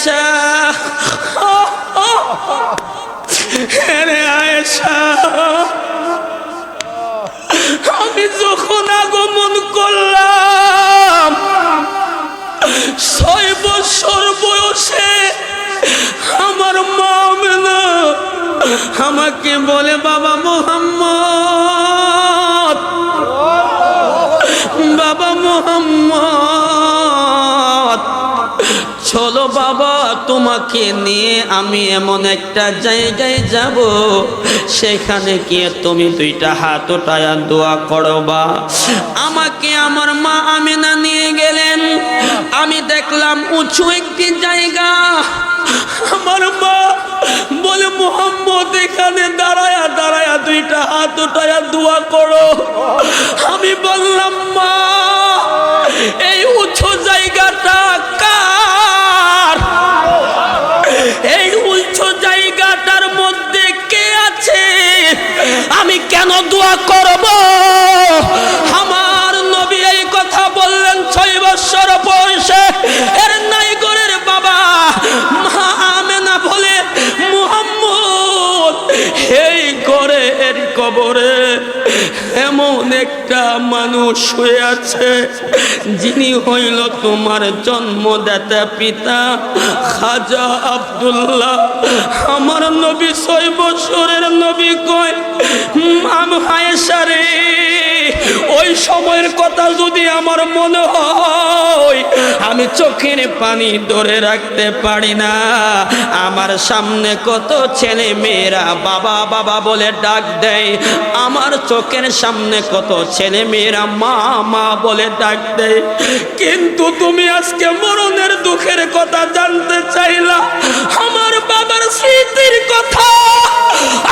আয়েশা, রে আয়েশা, আমি যখন আগমন করলাম 6 বছর বয়সে আমার মা আমেনা আমাকে বলে, বাবা মুহাম্মদ, বাবা মুহাম্মদ, চলো বাবা, তোমাকে নিয়ে আমি এমন একটা জায়গায় যাব, সেখানে গিয়ে তুমি 2টা হাত উঠায়া দোয়া করবা। আমাকে আমার মা আমেনা নিয়ে গেলেন। আমি দেখলাম উঁচু একটি জায়গা। আমার মা বলে, মুহাম্মদ, এখানে দাঁড়ায়া দাঁড়ায়া 2টা হাত উঠায়া দোয়া করো। আমি বললাম, মা, এই উঁচু জায়গাটা কার? এই উঁচু জায়গাটার মধ্যে কে আছে? আমি কেন দোয়া করব? আমার নবী এই কথা বললেন 6 বছর বয়সে। এর নাইগরের বাবা মা আমেনা বলে, মুহাম্মদ, এই ঘরে এর কবরে এমন একটা মানুষ শুয়ে আছে যিনি হইল তোমার জন্মদাতা পিতা খাজা আব্দুল্লাহ। আমার নবী 6 বছরের নবী কয়, আয়েশা রে, ওই সময়ের কথা যদি আমার মনে হয়, আমি চোখের পানি ধরে রাখতে পারি না। আমার সামনে কত ছেলে মেয়েরা বাবা বাবা বলে ডাক দেয়, আমার চোখের সামনে কত ছেলে মেয়েরা মা মা বলে ডাক দেয়। কিন্তু তুমি আজকে মরণের দুঃখের কথা জানতে চাইলা, আমার বাবার স্মৃতির কথা,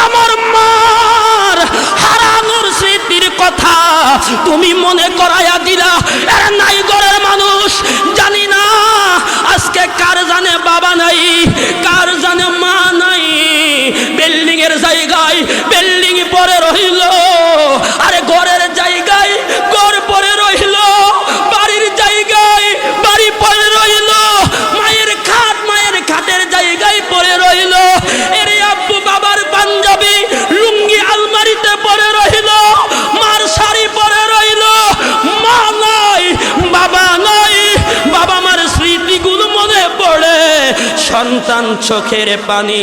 আমার মার হারানোর স্মৃতির কথা তুমি মনে করাইয়া দিলা। এর নাই ঘরের মানুষ, জানি না আজকে কার জানে বাবা নাই, কার জানে মা নাই। বিল্ডিং এর জায়গায় বিল্ডিং পরে রইল, আরে ঘরের জায়গায় ঘর পরে রইল, বাড়ির জায়গায় বাড়ি পরে রইল, মায়ের খাটের জায়গায় পরে রইল। এর আব্বু বাবার পাঞ্জাবি লুঙ্গি আলমারিতে পরে রইল, মার শাড়ি পরে রইল। মা নাই, বাবা নাই, বাবা মার স্মৃতিগুলো মনে পড়ে। সন্তান চোখের পানি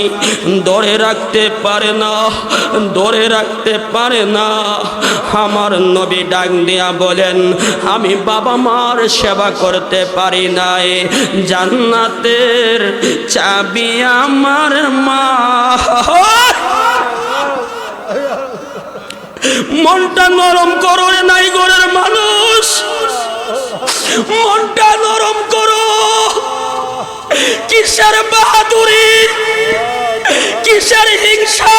ধরে রাখতে পারে না, ধরে রাখতে পারে না। আমার নবী ডাক দিয়া বলেন, আমি বাবা মার সেবা করতে পারি নাই, জান্নাতের চাবি আমার মা। মনটা নরম করো রে নাই ঘরের মানুষ, মনটা নরম করো। কিসের বাহাদুরি, কিসের হিংসা,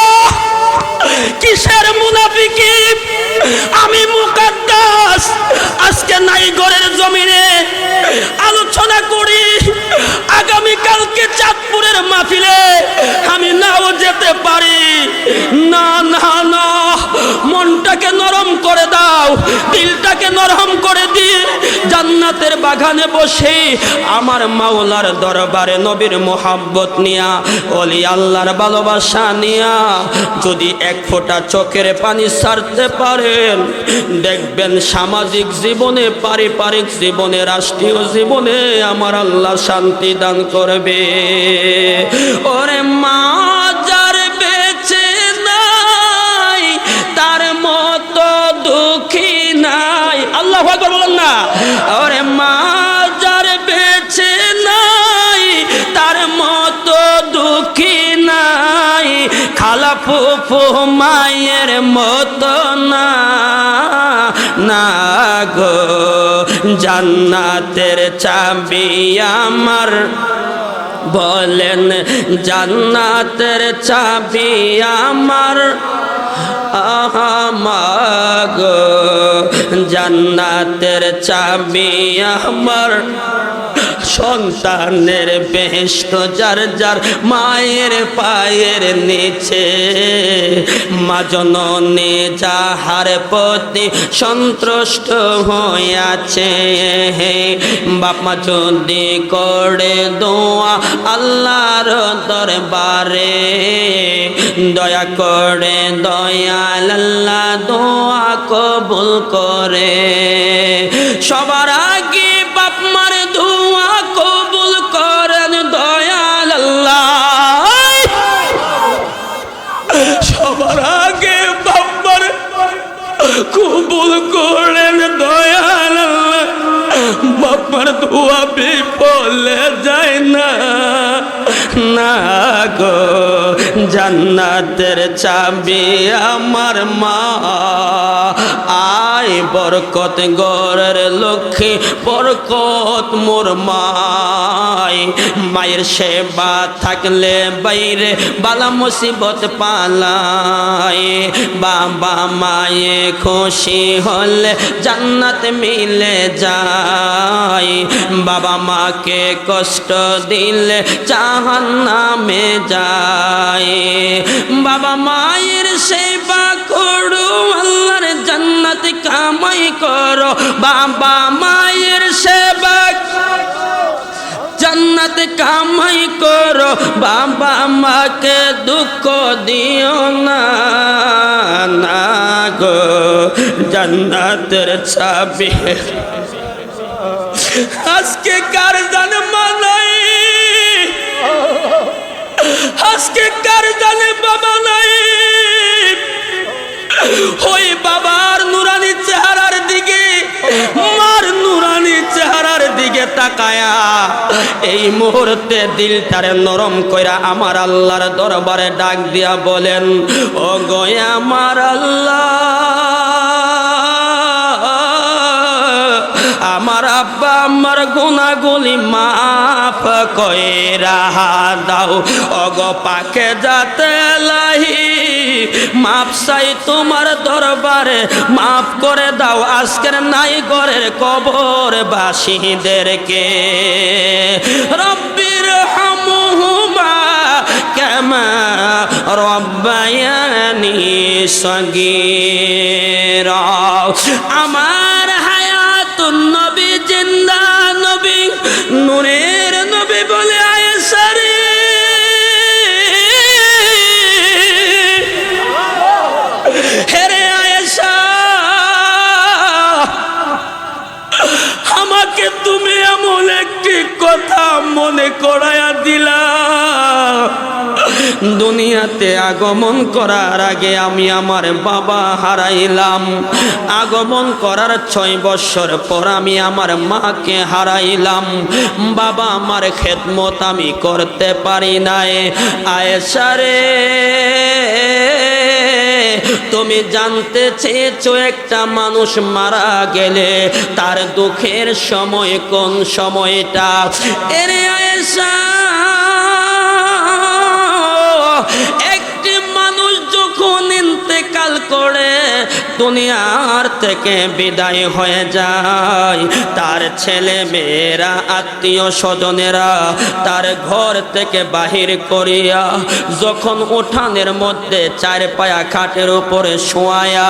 কিসের মুনাফিকি? আমি মুকাদ্দাস আজকে নাই ঘরের জমিনে আলোচনা করি। আগামী কালকে চাঁদপুরের মাহফিলে আমি নাও যেতে পারি না। না না, মনটাকে নরম করে দাও, দিলটাকে নরম করে দিয়ে জান্নাতের বাগানে বসে আমার মাওলার দরবারে নবীর মোহাব্বত নিয়া, ওলি আল্লাহর ভালোবাসা নিয়া যদি 1 ফোঁটা চোখের পানি ছাড়তে পারেন, দেখবেন সামাজিক জীবনে, পারিবারিক জীবনে, রাষ্ট্রীয় জীবনে আমার আল্লাহ শান্তি দান করবে। ওরে মা যার বেঁচে নাই তার মতো দুঃখী নাই। আল্লাহু আকবার বলেন না? ওরে মা যার বেঁচে নাই তার মতো দুঃখী নাই, খালা ফুফু মায়ের মতো না। না গো, জান্নাতের চাবি আমার, বলেন জান্নাতের চাবি আমার। মাগো, জান্নাতের চাবি আমার। সন্তানের বেহেশত যার যার মায়ের পায়ের নিচে, মা জননী যাহার প্রতি সন্তুষ্ট হইয়াছে, বাপ মা যদি করে দোয়া আল্লাহর দরবারে। দয়া করে দয়াল আল্লাহ দোয়া কবুল করে। সবার আগে বাপ মার দোয়া কবুল করেন দয়াল আল্লাহ। সবার আগে বাপ মার কবুল করেন দয়াল আল্লাহ। বাবার দোয়া বিফলে যায় না, না গো। জান্নাতের চাবি আমার মা, আয় বরকত গরের লক্ষ্মী বরকত মোর মায়। মায়ের সেবা থাকলে বাইরে বালা মুসিবত পালায়। বাবা মায়ে খুশি হলে জান্নাত মিলে যায়। বাবা মাকে কষ্ট দিলে জাহান্নামে যায়। বাবা মায়ের সেবা করো আল্লাহর জান্নাত কামাই করো। বাবা মায়ের সেবা জান্নাত কামাই করো। বাবা মাকে দুঃখ দিও না, না গো। জান্নাতের চাবি আজকে কার জানে মানাই, আজকে কার জানে বাবা নাই। ওই বাবার নুরানি চেহারার দিকে, মার নুরানি চেহারার দিকে তাকায়া এই মুহূর্তে দিলটারে নরম কইরা আমার আল্লাহর দরবারে ডাক দিয়া বলেন, ও গো আমার আল্লাহ, আমার আব্বা আমার গুনাহগুলি মাফ কইরা দাও। ওগো পাকে যাতে লাহি মাপ চাই তোমার দরবারে, মাফ করে দাও আজকের নাই ঘরের কবর বাসীদেরকে। রব্বির হামহুমা কামা রব্বায়ানি সগীরা। আমার নবী জিন্দা নবী নূরের নবী বলে আয়েশা রে, হেরে আয়েশা আমাকে তুমি এমন একটি কথা মনে করায়া দিলা। দুনিয়াতে আগমন করার আগে আমি আমার বাবা হারাইলাম। আগমন করার 6 বছর পর আমি আমার মাকে হারাইলাম। বাবা আমার খেদমত আমি করতে পারি নাই। আয়েশা রে, তুমি জানতে চেয়েছো একটা মানুষ মারা গেলে তার দুঃখের সময় কোন সময়টা। এরে আয়েশা, একটি মানুষ যখন ইন্তেকাল করে দুনিয়ার থেকে বিদায় হয়ে যায়, তার ছেলে মেয়েরা আত্মীয় স্বজনেরা তার ঘর থেকে বাহির করিয়া যখন উঠানের মধ্যে 4 পায়া খাটের উপরে শোয়ায়া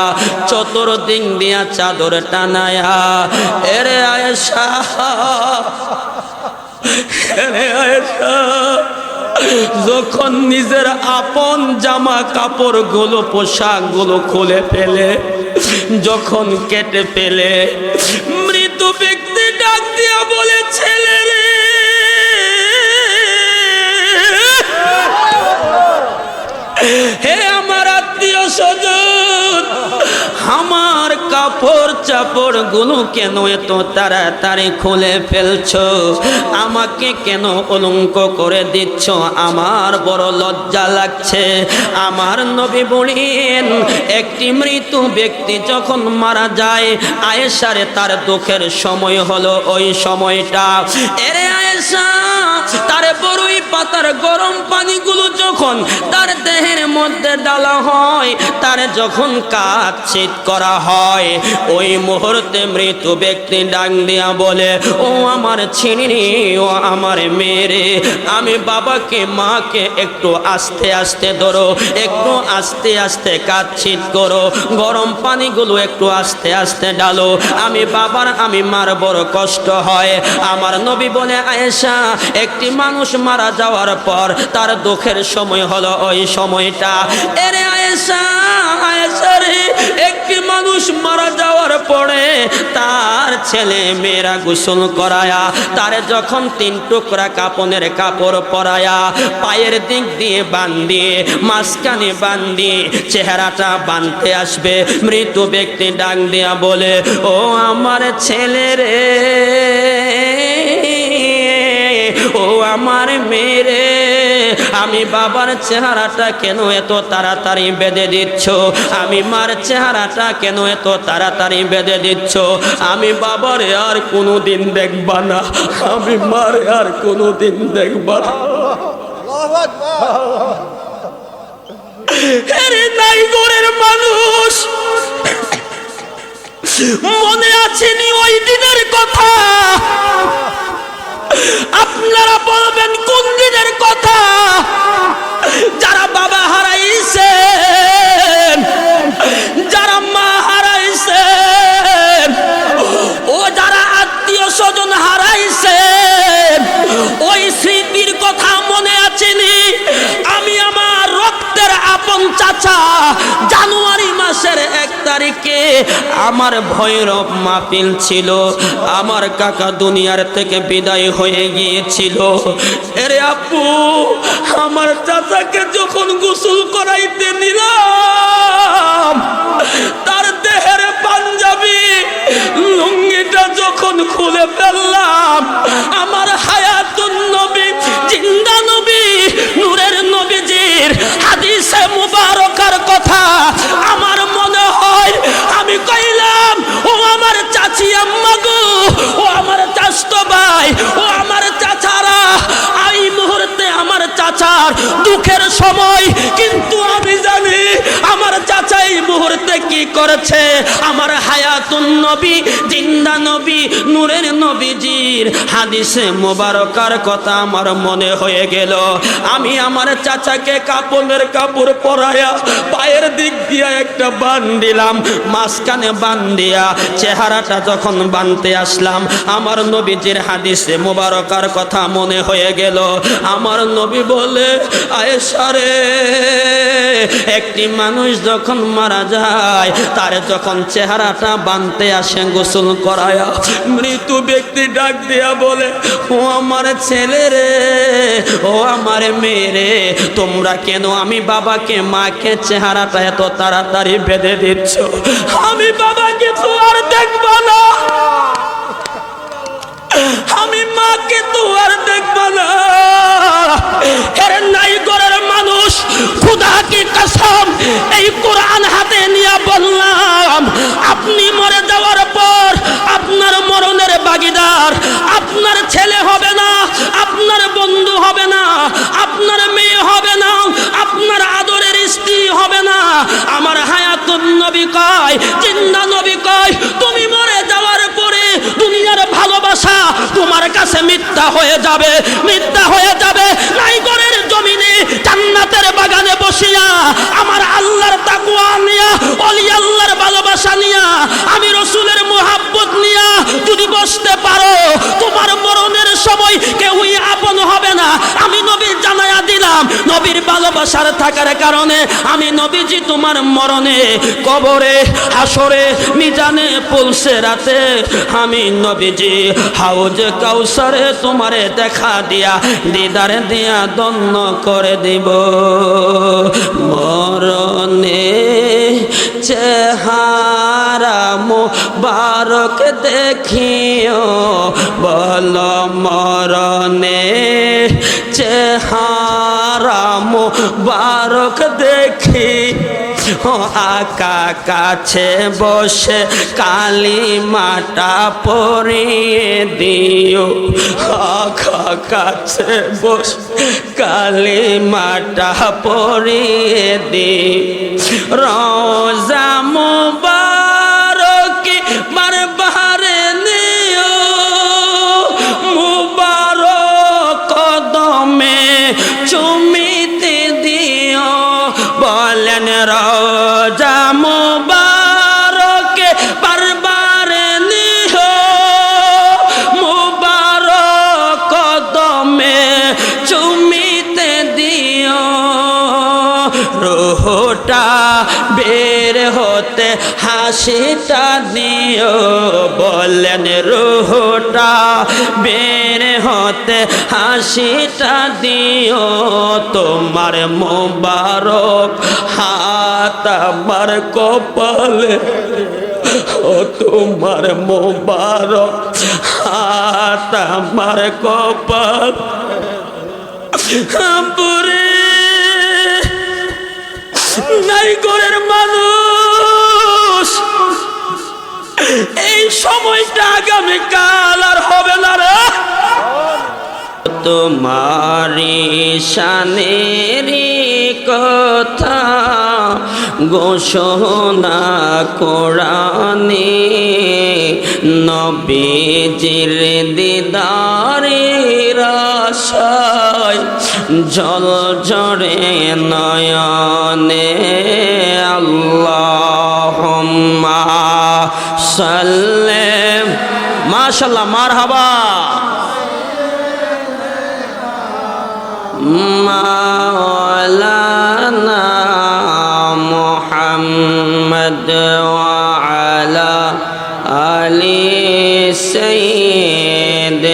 চতুর্দিক দিয়া চাদর টানায়া, এরে আয়েশা, এরে আয়েশা, যখন নিজের আপন জামা কাপড় গুলো পোশাক গুলো খুলে ফেলে, যখন কেটে ফেলে, মৃত ব্যক্তি ডাক দিয়া বলে, ছেলে রে, হে আমার আত্মীয় স্বজন, আমার কাপড় চাপড় গুলো কেন এত তাড়াতাড়ি খুলে ফেলছো? আমাকে কেন অলঙ্ক করে দিচ্ছ? আমার বড় লজ্জা লাগছে। আমার নবী বলেন, একটি মৃত ব্যক্তি যখন মারা যায়, আয়েশারে তার দুঃখের সময় হলো ওই সময়টা। এরে আয়েশা, তার বড়ই পাতা তার গরম পানিগুলো যখন তার দেহের মধ্যে ডালা হয়, তার যখন কাচ্ছিত করা হয়, ওই মুহূর্তে মৃত ব্যক্তি ডাক দিয়া বলে, ও আমার ছিনিনি, ও আমার মেয়ে, আমি বাবাকে মাকে একটু আস্তে আস্তে ধরো, একটু আস্তে আস্তে কাচ্ছিত করো, গরম পানিগুলো একটু আস্তে আস্তে ডালো, আমি বাবার আমি মার বড় কষ্ট হয়। আমার নবী বলে, আয়েশা, একটি মানুষ মারা যাওয়ার পর তার দুঃখের সময় হলো ওই সময়টা। এরে আয়েশা, আয়েশা রে, একটি মানুষ মারা যাওয়ার পরে তার ছেলে মেয়েরা গোসল করায়া, তার যখন 3 টুকরা কাপনের কাপড় পরায়া, পায়ের দিক দিয়ে বান্ধিয়ে, মাঝখানে বান্ধিয়ে চেহারাটা বাঁধতে আসবে, মৃত ব্যক্তি ডাক দিয়া বলে, ও আমার ছেলে রে, ও আমার মেয়ে, আমি বাবার চেহারাটা কেন এত তাড়াতাড়ি বেঁধে দিচ্ছ? আমি মার চেহারাটা কেন এত তাড়াতাড়ি বেঁধে দিচ্ছ? আমি বাবারে আর কোনোদিন দেখবা না, আমি মারে আর কোনোদিন দেখবা না। আরে নাই ঘরের মানুষ, মনে আছেনি ওই দিনের কথা? আপনারা বলবেন কোন দিনের কথা? যারা বাবা হারাইছেন, যারা মা হারাইছেন, ও যারা আত্মীয় স্বজন হারাইছেন, ওই স্মৃতির কথা মনে আছেনি? আমি আমার রক্তের আপন চাচা জানুয়ারি মাসের 1 তারিখে আমার ভৈরব মাহফিল ছিল, আমার কাকা দুনিয়ার থেকে বিদায় হয়ে গিয়েছিল। এরে আপু, আমার চাচাকে যখন গোসল করাইতে নিলাম, তার দেহের পাঞ্জাবি লুঙ্গিটা যখন খুলে ফেললাম, আমার হায়াতুন নবী, জিন্দা নবী, নূরের নবীজির হাদিসে মুবারকার কথা আমার মনে হয়। আমি কইলাম, ও আমার চাচি আম্মা গো, ও আমার চাচতো ভাই, ও আমার চাচারা, এই মুহূর্তে আমার চাচার দুঃখের সময়, কিন্তু আমি জানি আমার চাচা এই মুহূর্তে কি করেছে। আমার হায়াতুন নবী, জিন্দা নবী, নূরের নবীজির হাদিসে মুবারকার কথা আমার মনে হয়ে গেল। আমি আমার চাচাকে কাপড়ের কাপড় পরায়া পায়ের দিক দিয়া একটা বান দিলাম, মাঝখানে বান দিয়া চেহারাটা যখন বানতে আসলাম, আমার নবীজির হাদিসে মুবারকার কথা মনে হয়ে গেল। আমার নবী বলে, আয়েশা রে, একটি মানুষ যখন মারা যায়, তার যখন চেহারাটা বানতে আসে গোসল করায়া, মৃত ব্যক্তি ডাক দিয়া বলে, ও আমার ছেলে রে, ও আমার মেয়ে রে, তোমরা কেন আমি বাবাকে মাকে চেহারাটা এত তাড়াতাড়ি বেঁধে দিচ্ছ? আমি বাবাকে তো আর দেখবো না, আমি মাকে তো আর দেখবো না। এর নাই ঘরের মানুষ, খুদা কি কসম, এই কোরআন হাতে নিয়ে বললাম, আপনি মরে যাওয়ার পর আপনার মরণের ভাগীদার আপনার ছেলে হবে না, আপনার বন্ধু হবে না, আপনার মেয়ে হবে না, আপনার আদরের স্ত্রী হবে না। আমার হায়াতুন নবী কয়, জিন্দা নবী কয়, তুমি মরে যাওয়ার পরে দুনিয়ার ভালোবাসা তোমার কাছে মিথ্যা হয়ে যাবে, মিথ্যা হয়ে যাবে। নাইগরের জমিনে জান্নাতের বাগানে বসিয়া আমার আল্লাহর তাকওয়া নিয়া, ওলি আল্লাহর ভালোবাসা নিয়া, আমি রসুলের মুহাব্বত নিয়া যদি বসতে পারো, তোমার মরণের সময় কেউই আপন হবে না। আমি নবী জানায়া দিলাম, নবীর ভালোবাসার থাকার কারণে আমি নবীজি তোমার মরণে, কবরে, হাসরে, মিজানে, পুলসে রাতে আমি নবীজি হাউজ কাউসারে তোমারে দেখা দিয়া, দিদারে দিয়া দন্ন করে দিব। মরণে চেহারা মুবারক দেখিও, বল মরণে চেহারা মুবারক দেখি, ও আকা কাছে বসে কালিমাটা পড়িয়ে দিও, আকা কাছে বসে কালিমাটা পড়িয়ে দিও। রওজা মুবারক বারবার নিও, মুবারক কদমে চুমিতে দিও। বলেন রওজা মুবারক বারবার নিও, মুবারক কদমে চুমিতে দিও। রুহটা বের হতে হাসিটা দিও। বলেন রুহটা বের হতে হাসিটা দিও। তোমার মোবারক হাত আমার কপালে, ও তোমার মোবারক হাত আমার কপাল পুরে। নাই ঘরের মানুষ, এই সময়টা আগামীকাল আর হবে না রে। তোমারি শানেরি কথা ঘোষণা কোরআনে, নবীজির দিদারের আশায় জল ঝরে নয়নে। আল্লাহুম্মা সাল্লি, মাশাআল্লাহ, মারহাবা। মাওলানা মুহাম্মদ ওয়া আলা আলি সাইয়্যিদিনা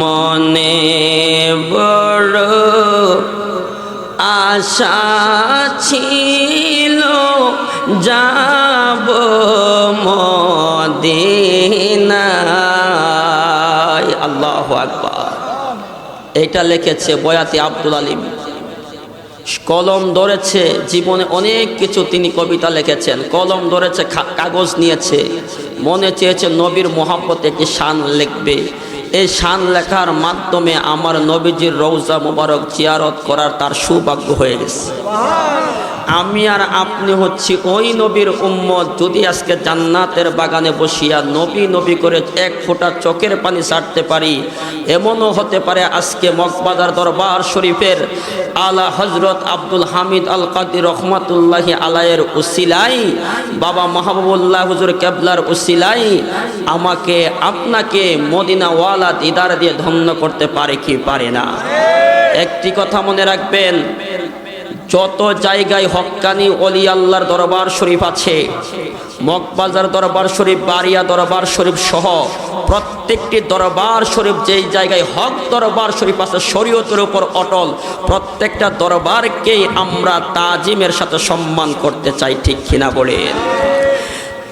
মনে বড় আশা ছিল যাব মদিনায়। আল্লাহু আকবার। এটা লিখেছে বয়াতি আব্দুল আলিম। কলম ধরেছে, জীবনে অনেক কিছু তিনি কবিতা লিখেছেন। কলম ধরেছে, কাগজ নিয়েছে, মনে চেয়েছে নবীর মোহাব্বতে একটি শান লিখবে। এই শান লেখার মাধ্যমে আমার নবীজির রওজা মুবারক জিয়ারত করার তার সৌভাগ্য হয়ে গেছে। আমি আর আপনি হচ্ছি ওই নবীর উম্মত। যদি আজকে জান্নাতের বাগানে বসিয়া নবী নবী করে এক ফোঁটা চোখের পানি ছাড়তে পারি, এমনও হতে পারে আজকে মগবাজার দরবার শরীফের আলা হজরত আব্দুল হামিদ আল কাদির রহমাতুল্লাহি আলাইয়ের উসিলাই, বাবা মাহবুবুল্লাহ হুজুর কেবলার উসিলাই আমাকে আপনাকে মদিনাওয়ালা দিদার দিয়ে ধন্য করতে পারে কি পারে না। একটি কথা মনে রাখবেন, যত জায়গায় হক্কানি ওলি আল্লাহর দরবার শরীফ আছে, মগবাজার দরবার শরীফ, বারিয়া দরবার শরীফ সহ প্রত্যেকটি দরবার শরীফ যেই জায়গায় হক দরবার শরীফ আছে শরীয়তের উপর অটল, প্রত্যেকটা দরবারকেই আমরা তাজিমের সাথে সম্মান করতে চাই, ঠিক কিনা বলেন?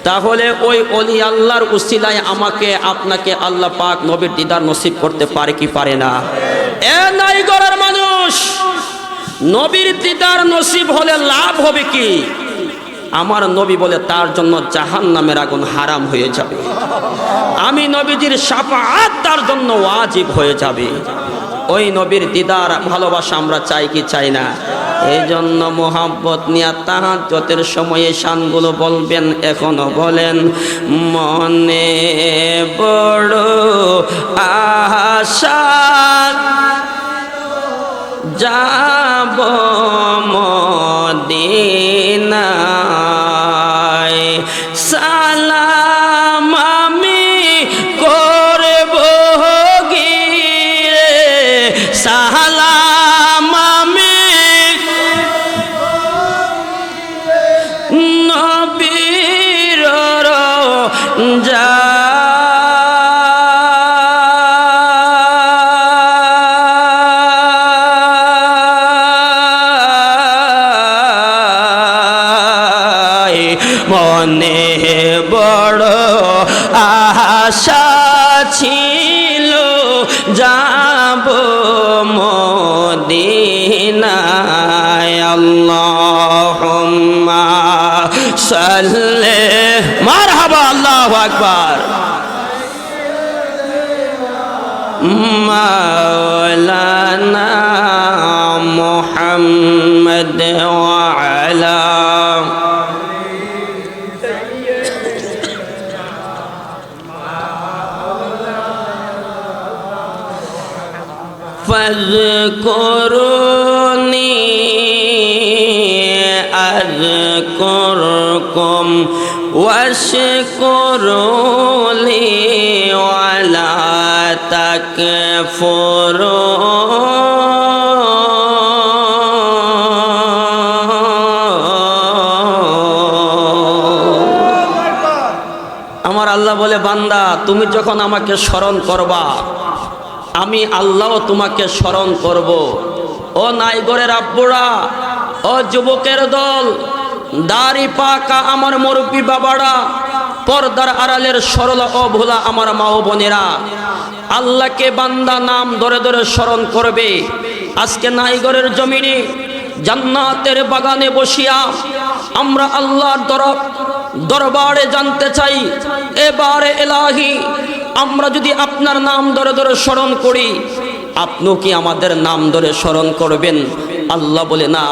তাহলে ওই ওলি আল্লাহর উসিলায় আমাকে আপনাকে আল্লাহ পাক নবীর দিদার নসিব করতে পারে কি পারে না? এ নাই গড়ার মানুষ, নবীর দিদার নসিব হলে লাভ হবে কি? আমার নবী বলে তার জন্য জাহান্নামের আগুন হারাম হয়ে যাবে। আমি নবীজির শাফাআত তার জন্য ওয়াজিব হয়ে যাবে। ওই নবীর দিদার ভালোবাসা আমরা চাই কি চাই না? এই জন্য মোহাব্বত নিয়ে তাহাজ্জুদের সময়ে শানগুলো বলবেন, এখনো বলেন। মনে বড় আশা যাব মদিনায়, সালাম আমি করব গিয়ে, সালাম আমি নবীর রওজা মনে বড় আশা ছিল যাব আমার মাওলানা মুহাম্মদ ওয়া আলা ফাযকুরুনি আযকুরকুম ওয়াশকুরু লি ওয়ালা তাকফুরুন। আমার আল্লাহ বলে, বান্দা তুমি যখন আমাকে স্মরণ করবা আমি আল্লাহও তোমাকে স্মরণ করব। ও নাইগরের আব্বুরা, ও যুবকের দল, দাড়ি পাকা আমার মুরব্বী বাবারা, পর্দার আড়ালের সরল ও ভোলা আমার মা ও বোনেরা, আল্লাহকে বান্দা নাম ধরে ধরে স্মরণ করবে। আজকে নাইগরের জমিনে জান্নাতের বাগানে বসিয়া আমরা আল্লাহর দরবারে জানতে চাই, এবারে এলাহি আমরা যদি আপনার নাম ধরে ধরে স্মরণ করি, আপনিও কি আমাদের নাম ধরে স্মরণ করবেন? আল্লাহ বলে, না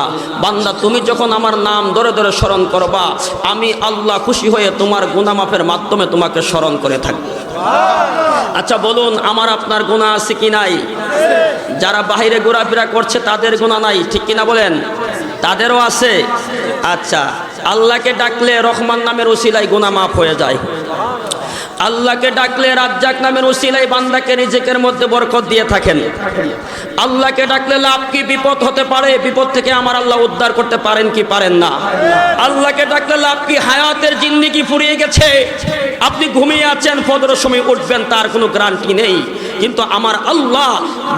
বান্দা, তুমি যখন আমার নাম ধরে ধরে স্মরণ করবা আমি আল্লাহ খুশি হয়ে তোমার গুনাহ মাফের মাধ্যমে তোমাকে স্মরণ করে থাকবো। আচ্ছা বলুন, আমার আপনার গুনাহ আছে কি নাই? যারা বাহিরে ঘোরাফেরা করছে তাদের গুনাহ নাই, ঠিক কিনা বলেন? তাদেরও আছে। আচ্ছা, আল্লাহকে ডাকলে রহমান নামের উসিলায় গুনাহ মাফ হয়ে যায়। আল্লাহকে ডাকলে রাজ্জাক নামের উসিলায় বান্দাকে রিজিকের মধ্যে বরকত দিয়ে থাকেন। আল্লাহকে ডাকলে লাভ কি বিপদ হতে পারে, বিপদ থেকে আমার আল্লাহ উদ্ধার করতে পারেন কি পারেন না? আল্লাহকে ডাকলে লাভ কি হায়াতের জিন্দেগি ফুরিয়ে গেছে, আপনি ঘুমিয়ে আছেন, ফজরের সময় উঠবেন, তার কোনো গ্যারান্টি নেই। কিন্তু আমার আল্লাহ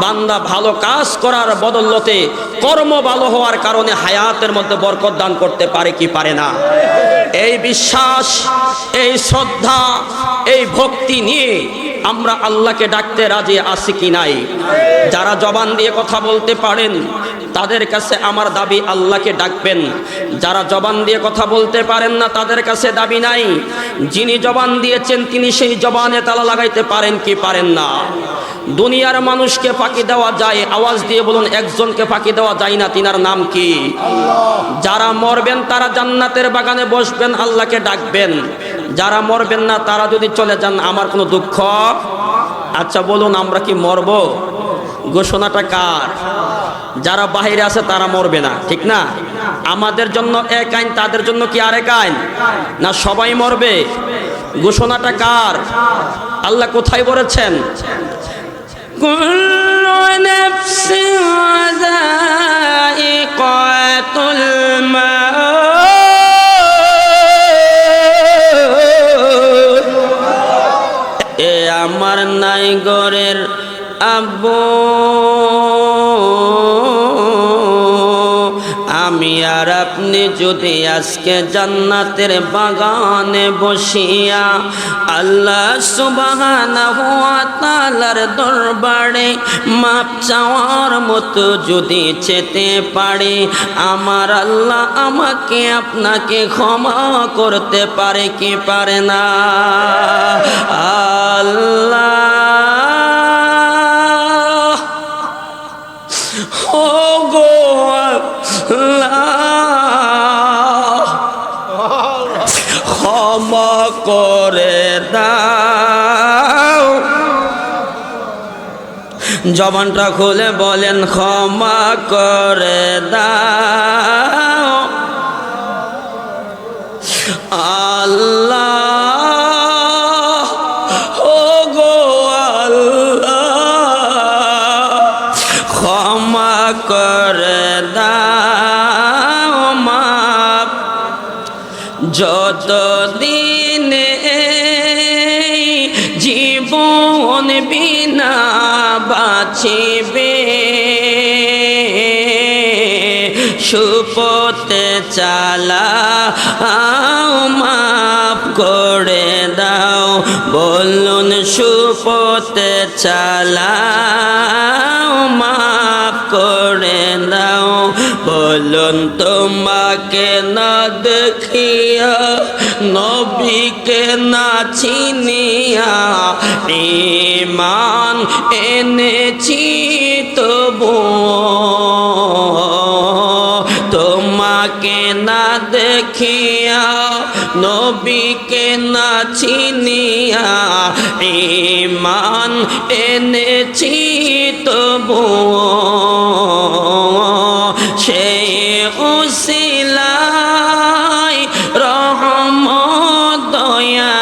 বান্দা ভালো কাজ করার বদলতে কর্ম ভালো হওয়ার কারণে হায়াতের মধ্যে বরকত দান করতে পারে কি পারে না? এই বিশ্বাস, এই শ্রদ্ধা, এই ভক্তি নিয়ে আমরা আল্লাহকে ডাকতে রাজি আছি কি নাই? যারা জবান দিয়ে কথা বলতে পারেন তাদের কাছে আমার দাবি, আল্লাহকে ডাকবেন। যারা জবান দিয়ে কথা বলতে পারেন না তাদের কাছে দাবি নাই। যিনি জবান দিয়েছেন তিনি সেই জবানে তালা লাগাইতে পারেন কি পারেন না? দুনিয়ার মানুষকে ফাঁকি দেওয়া যায়, আওয়াজ দিয়ে বলুন একজনকে ফাঁকি দেওয়া যায় না, তিনার নাম কি? যারা মরবেন তারা জান্নাতের বাগানে বসবেন, আল্লাহকে ডাকবেন। যারা মরবেন না তারা যদি চলে যান আমার কোনো দুঃখ। আচ্ছা বলুন, আমরা কি মরব? ঘোষণাটা কার? যারা বাহিরে আছে তারা মরবে না, ঠিক না? আমাদের জন্য এক আইন, তাদের জন্য কি আরেক আইন? না সবাই মরবে? ঘোষণাটা কার? আল্লাহ কোথায় বলেছেন? কুল্লু নাফসিন যায়িকাতুল মাউত। এ আমার নাইগরের আব্বু, আমি আর আপনি যদি আজকে জান্নাতের বাগানে বসিয়া আল্লাহ সুবহানাহু ওয়া তাআলার দরবারে মাপ চাওয়ার মতো যদি যেতে পারি, আমার আল্লাহ আমাকে আপনাকে ক্ষমা করতে পারে কি পারে না? আল্লাহ ক্ষমা করে দাও। জবানটা খুলে বলেন, ক্ষমা করে দাও আল্লাহ। ও গো আল্লাহ, ক্ষমা করে দাও মাপ। যতদিন জীবন বিনা বাঁচিবে, সুপথে চালাও মাফ করে দাও। বলুন সুপথে চালাও মাফ করে দাও। বলুন তোমাকে না দেখিয়া নবী নবীকে না চিনিয়া ঈমান এনেছি তবু তোমাকে না দেখিয়া নবীকে না চিনিয়া ঈমান এনেছি তবু সেই উসিলায় রহমত দয়া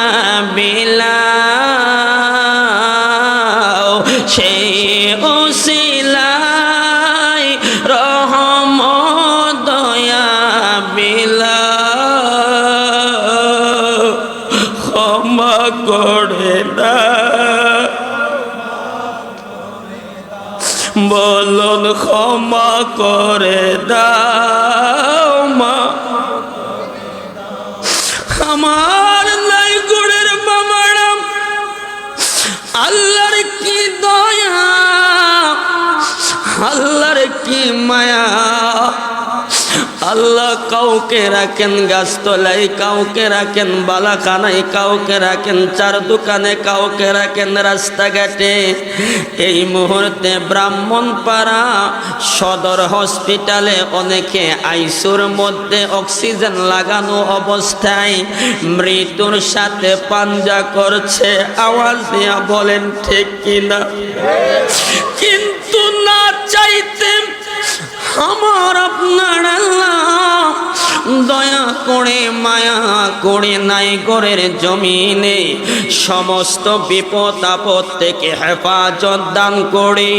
বিলাও সেই উসিলায় রহমত দয়া বিলাও ক্ষমা করে না বলুন ক্ষমা করে দাও মা আমার নাই গুণের বাবারা আল্লাহর কি দয়া আল্লাহর কি মায়া আল্লাহ কাউকে রাখেন গাছতলায় কাউকে রাখেন বালাখানায় কাউকে রাখেন চার দোকানে কাউকে রাখেন রাস্তাঘাটে এই মুহূর্তে ব্রাহ্মণপাড়া সদর হসপিটালে অনেকে আইসিইউর মধ্যে অক্সিজেন লাগানো অবস্থায় মৃত্যুর সাথে পাঞ্জা করছে আওয়াজ দিয়া বলেন ঠিক কিনা কিন্তু না চাইতে আমার আপনার আল্লাহ দয়া করে মায়া করে নাই ঘরের জমিনে সমস্ত বিপদ আপদ থেকে হেফাজত দান করে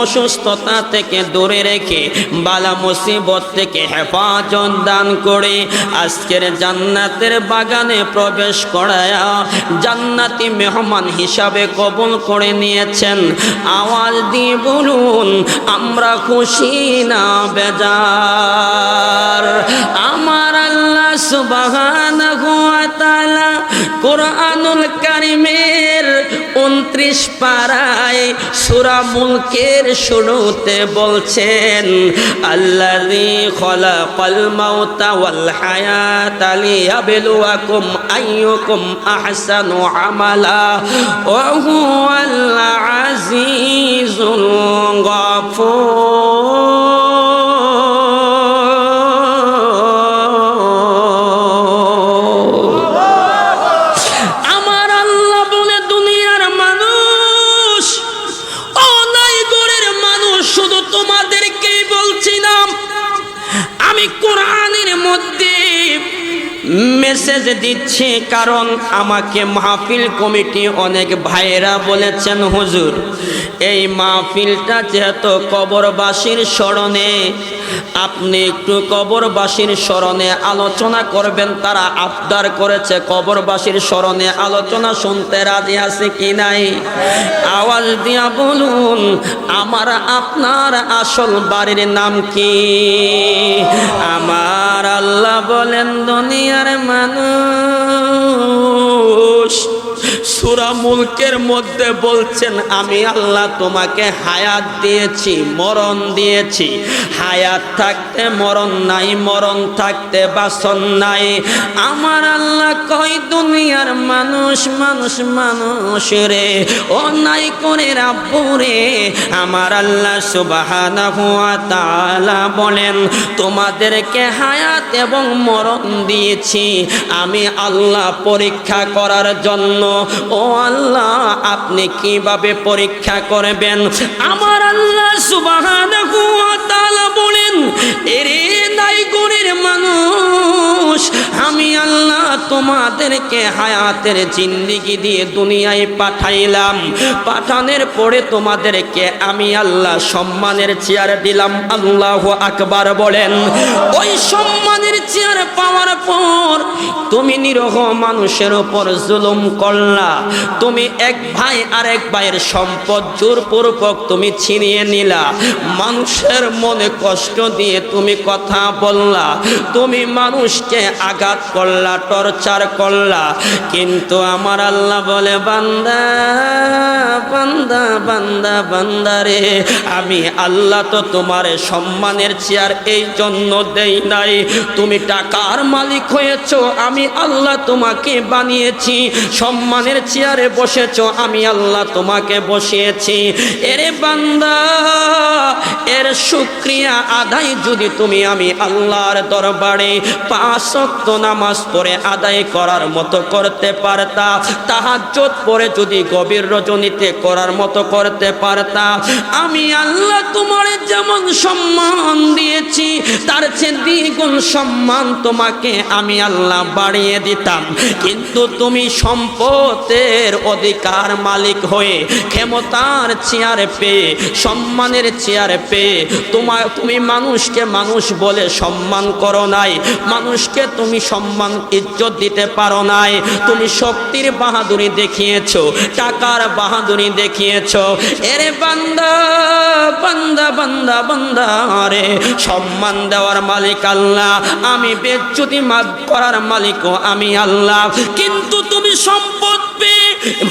অসুস্থতা থেকে দূরে রেখে বালা মুসিবত থেকে হেফাজত দান করে আজকের জান্নাতের বাগানে প্রবেশ করায়া জান্নাতি মেহমান হিসাবে কবুল করে নিয়েছেন আওয়াজ দিয়ে বলুন আমরা খুশি না বেজার আমার আল্লাহ সুবহানাহু ওয়া তাআলা কুরআনুল কারীমের 29 পারায় সূরা মুলকের শুরুতে বলছেন আল্লাযী খালাকাল মাউতা ওয়াল হায়াতা লিয়াবলুয়াকুম আইয়ুকুম আহসানু আমালা ওয়া হুয়াল আজিজুল গফুর কোরআনের মধ্যে মেসেজ দিচ্ছে কারণ আমাকে মাহফিল কমিটি অনেক ভাইরা বলেছেন হুজুর এই মাহফিলটা যেহেতু কবরবাসীর স্মরণে আপনি একটু কবরবাসীর স্মরণে আলোচনা করবেন তারা আবদার করেছে কবরবাসীর স্মরণে আলোচনা শুনতে রাজি আছে কি নাই আওয়াজ দিয়া বলুন আমার আপনার আসল বাড়ির নাম কি আমার আল্লাহ বলেন দুনিয়ার মানুষ সূরা মুলকের মধ্যে বলছেন আমি আল্লাহ তোমাকে হায়াত দিয়েছি মরণ দিয়েছি হায়াত থাকতে মরণ নাই মরণ থাকতে বাসন নাই আমার আল্লাহ কয় দুনিয়ার মানুষ মানুষ মানুষ রে ও নাই করে রাব্বু রে আমার আল্লাহ সুবহানাহু ওয়া তাআলা বলেন তোমাদেরকে হায়াত এবং মরণ দিয়েছি আমি আল্লাহ পরীক্ষা করার জন্য ও আল্লাহ আপনি কিভাবে পরীক্ষা করবেন আমার আল্লাহ সুবহানাহু ওয়া তাআলা বলেন এরে নাই গুণের মানুষ আমি আল্লাহ তোমাদেরকে হায়াতের জিন্দেগি দিয়ে দুনিয়ায় পাঠাইলাম পাঠানোর পরে তোমাদেরকে আমি আল্লাহ সম্মানের চেয়ার দিলাম আল্লাহু আকবার বলেন ওই সম্মানের চেয়ার পাওয়ার পর তুমি নিরহ মানুষের উপর জুলুম করলা তুমি এক ভাই আরেক ভাইয়ের সম্পদ জোরপূর্বক তুমি ছিনিয়ে নিলা মানুষের মনে কষ্ট দিয়ে তুমি কথা বললা তুমি মানুষকে আঘাত করলা টর্চার করলা কিন্তু আমার আল্লাহ বলে বান্দা বান্দা বান্দা বান্দা রে আমি আল্লাহ তো তোমার সম্মানের চেয়ার এই জন্য দেই নাই তুমি টাকার মালিক হয়েছো, আমি আল্লাহ তোমাকে বানিয়েছি। সম্মানের চেয়ারে বসেছো, আমি আল্লাহ তোমাকে বসিয়েছি। এরে বান্দা, এর শুকরিয়া আদায় যদি তুমি আমি আল্লাহর দরবারে 5 ওয়াক্ত নামাজ পড়ে আদায় করার মতো করতে পারতা, তাহাজ্জুদ পড়ে যদি গভীর রজনীতে করার মতো করতে পারতা, আমি আল্লাহ তোমার যেমন সম্মান দিয়েছি তার চেয়ে দ্বিগুণ সম্মান তোমাকে আমি আল্লাহ বাড়িয়ে দিতাম। কিন্তু তুমি সম্পদের অধিকার মালিক হয়ে, ক্ষমতার চেয়ারে পেয়ে, সম্মানের চেয়ারে পেয়ে তুমি মানুষকে মানুষ বলে সম্মান করো নাই, মানুষকে তুমি সম্মান ইজ্জত দিতে পারো নাই। তুমি শক্তির বাহাদুরি দেখিয়েছো, টাকার বাহাদুরি দেখিয়েছো। এরে বান্দা বান্দা বান্দা বান্দা রে, সম্মান দেওয়ার মালিক আল্লাহ, আমি বেজ্জতি মাফ করার মালিকও আমি আল্লাহ। কিন্তু তুমি সম্পদ পেয়ে,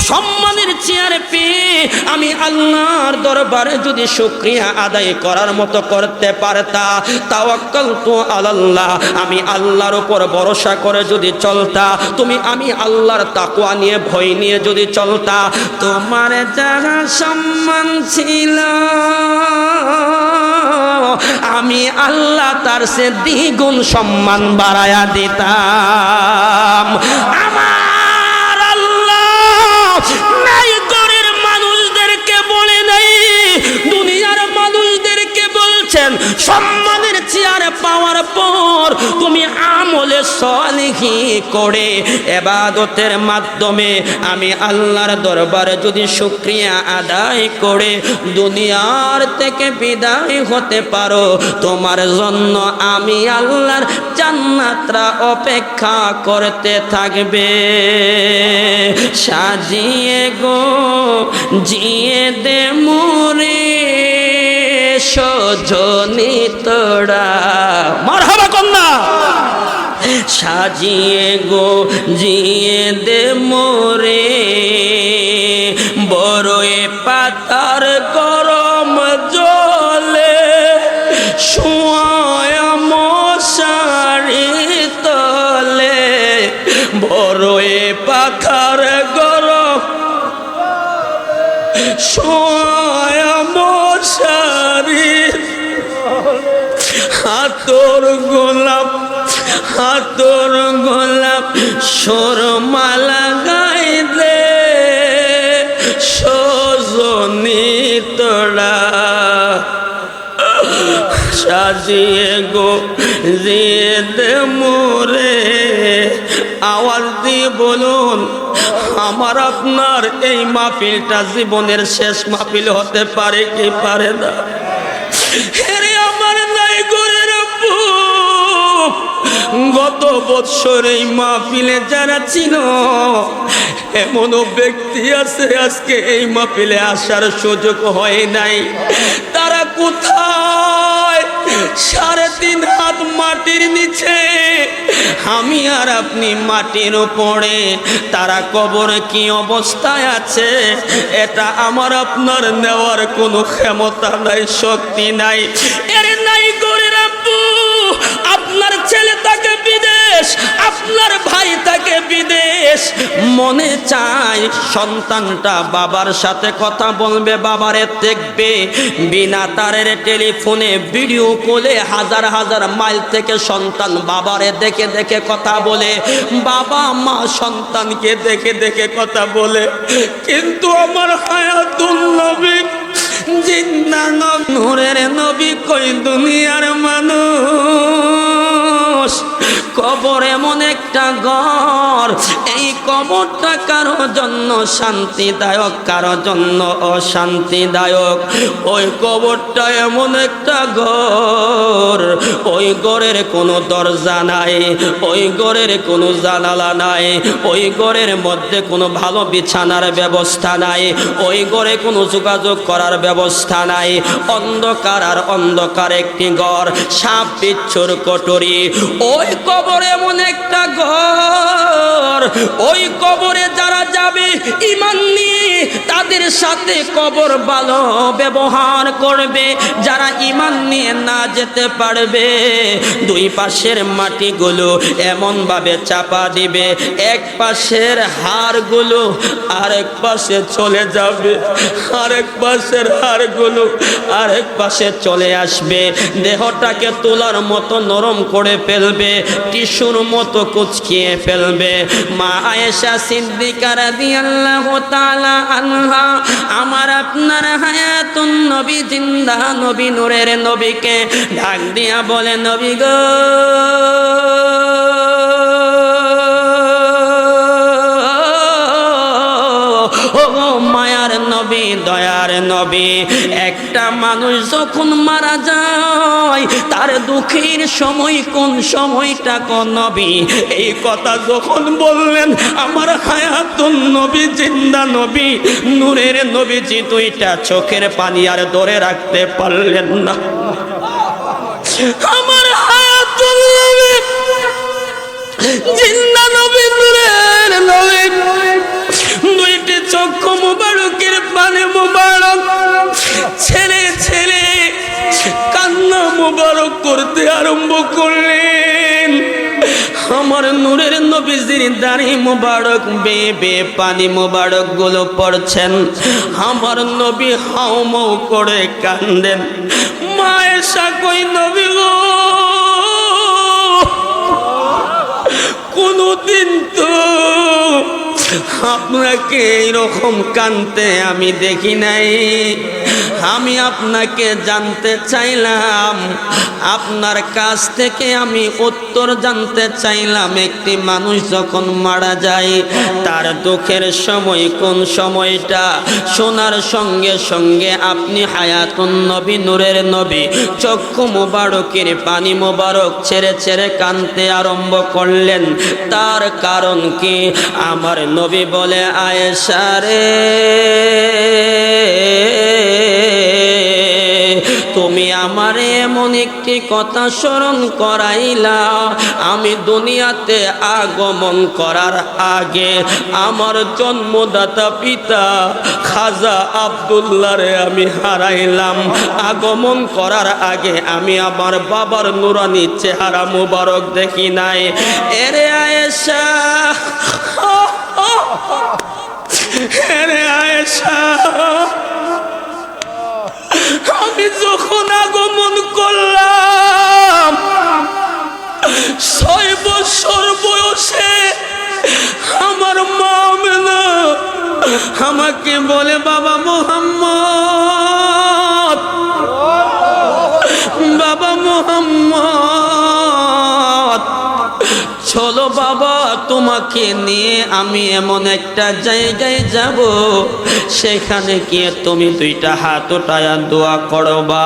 সম্মানের চেয়ারে পেয়ে আমি আল্লাহর দরবারে যদি শুকরিয়া আদায় করার মতো করতে পারতা, তাওয়াক্কালতু আলাল্লাহ, আমি আল্লাহর উপর ভরসা করে যদি চলতা, তুমি আমি আল্লাহর তাকওয়া নিয়ে ভয় নিয়ে যদি চলতা, তোমার যারা সম্মান ছিল আমি আল্লাহ তার চেয়ে দ্বিগুণ সম্মান বাড়ায়া দিতাম। আমার আল্লাহ নাই ঘরের মানুষদেরকে বলে নাই, দুনিয়ার মানুষদেরকে বলছেন সম্মানের চেয়ারে পাওয়ার পর তুমি আমলে সালিহি করে ইবাদতের মাধ্যমে আমি আল্লাহর দরবারে যদি শুকরিয়া আদায় করে দুনিয়ার থেকে বিদায় হতে পারো, তোমার জন্য আমি আল্লাহর জান্নাতটা অপেক্ষা করতে থাকবে। সাজিয়ে গো জিয়ে দে মোরে সজনী তোড়া, মারহাবা কন্যা। সাজিয়ে গো জিয়ে দে মোরে বড়ই পাতার গরম জলে শুয়ায় মশারি তলে, বড়ই পাতার গরম শুয়ায় মশারি, হাতর গোলাপ হাতর গোলাপ সরমালা গাইলে সজনী তোড়া। সাজিয়ে গো জিয়ে দে মোরে, আওয়াজ দিয়ে বলুন আমার আপনার এই মাহফিলটা জীবনের শেষ মাহফিল হতে পারে কি পারে না? হেরে আমার নাই ঘরের আব্বু, গত বছর এই মাহফিলে যারা ছিল এমনও ব্যক্তি আছে আজকে এই মাহফিলে আসার সুযোগ হয় নাই। তারা কোথায়? 3.5 হাত মাটির নিচে, আমি আর আপনি মাটির উপরে। তারা কবরে কি অবস্থায় আছে এটা আমার আপনার নেওয়ার কোনো ক্ষমতা নাই, শক্তি নাই। এর নাই করে রাখবো, আপনার ছেলে তাকে বিদেশ, আপনার ভাই তাকে বিদেশ, মনে চায় সন্তানটা বাবার সাথে কথা বলবে, বাবারে দেখবে, বিনা তারের টেলিফোনে ভিডিও কলে হাজার হাজার মাইল থেকে সন্তান বাবারে দেখে দেখে কথা বলে, বাবা মা সন্তানকে দেখে দেখে কথা বলে। কিন্তু আমার হায়াতুল নবী জিন্দা নূরের নবী কই দুনিয়ার মানুষ, কবর এমন একটা ঘর, এই কবরটা কারো জন্য শান্তিদায়ক, কারো জন্য অশান্তিদায়ক। ওই কবরটা এমন একটা ঘর, ওই ঘরের কোনো দরজা নাই, ওই ঘরের কোনো জানালা নাই, ওই ঘরের মধ্যে কোনো ভালো বিছানার ব্যবস্থা নাই, ওই ঘরে কোনো যোগাযোগ করার ব্যবস্থা নাই। অন্ধকার আর অন্ধকার একটি ঘর, সাপ বিচ্ছুর কটরি। ওই কবর এমন একটা ঘর, ওই কবরে যারা যাবে ঈমান নিয়ে, তাদের সাথে কবর ভালো ব্যবহার করবে, যারা ঈমান নিয়ে না যেতে পারবে দুই পাশের মাটিগুলো এমন ভাবে চাপা দিবে, এক পাশের হাড়গুলো আরেক পাশে চলে যাবে, আরেক পাশের হাড়গুলো আরেক পাশে চলে আসবে, দেহটাকে তোলার মতো নরম করে ফেলবে, টিস্যুর মতো কুচকিয়ে ফেলবে। মা আয়েশা সিদ্দিকা রাদিয়াল্লাহু তাআলা আনহা আমার আপনার হায়াতুন নবী জিন্দা নবী নূরের নবীকে ডাক দিয়া বলে, নবী গো মায়ার নবী দয়ার নবী, একটা মানুষ যখন মারা যায় তার দুঃখের সময় কোন সময়টা কোন নবী, এই কথা যখন বললেন আমার হায়াতুন নবী জিন্দা নবী নূরের নবীজি দুইটা চোখের পানি আর ধরে রাখতে পারলেন না। আমার হায়াতুন নবী জিন্দা নবী নূরের নবী দুইটি চক্ষু মুবারকের পানি মুবারক ছেড়ে ছেড়ে কান্না মুবারক করতে আরম্ভ করলেন। আমার নূরের নবীজির দাড়ি মুবারক বেয়ে বেয়ে পানি মুবারক গুলো পড়ছেন, আমার নবী হাউমাউ করে কান্দেন। মা আয়েশা কই, নবী গো কোনদিন তো আপনাকে এইরকম কাঁদতে আমি দেখি নাই। আমি আপনাকে জানতে চাইলাম, আপনার কাছ থেকে আমি উত্তর জানতে চাইলাম, একটি মানুষ যখন মারা যায় তার দুঃখের সময় কোন সময়টা, শোনার সঙ্গে সঙ্গে আপনি হায়াতুন নবী নূরের নবী চক্ষু মোবারকের পানি মোবারক ছেড়ে ছেড়ে কাঁদতে আরম্ভ করলেন। তার কারণ কি? আমার নবী বলে, আয়েশা রে তুমি আমারে এমন একটি কথা স্মরণ করাইলা, আমি দুনিয়াতে আগমন করার আগে আমার জন্মদাতা পিতা খাজা আব্দুল্লাহরে আমি হারাইলাম। আগমন করার আগে আমি আমার বাবার নুরানি চেহারা মুবারক দেখি নাই। এরে আয়েশা, এরে আয়েশা, আমি যখন আগমন করলাম 6 বছর বয়সে আমার মা আমেনা আমাকে বলে, বাবা মুহাম্মদ, বাবা মুহাম্মদ চলো বাবা, তোমাকে নিয়ে আমি এমন একটা জায়গায় যাব, সেখানে গিয়ে তুমি দুইটা হাত উঠায়া দোয়া করবা।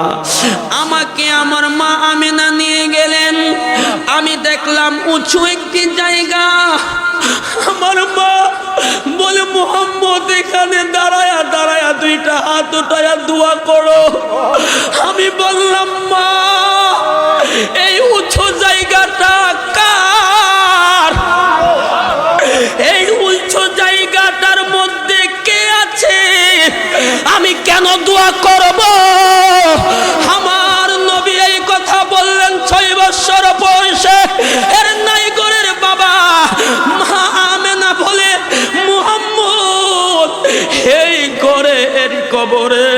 আমাকে আমার মা আমেনা নিয়ে গেলেন। আমি দেখলাম উঁচু একটি জায়গা। আমার মা বলে, মুহাম্মদ এখানে দাঁড়ায়া দাঁড়ায়া দুইটা হাত উঠায়া দোয়া করো। আমি বললাম, মা এই উঁচু জায়গাটা কার? এই উঁচু জায়গাটার মধ্যে কে আছে? আমি কেন দোয়া করব? আমার নবী এই কথা বললেন 6 বছর বয়সে। এর নাইগরের বাবা মা আমেনা বলে, মুহাম্মদ এই করে এর কবরে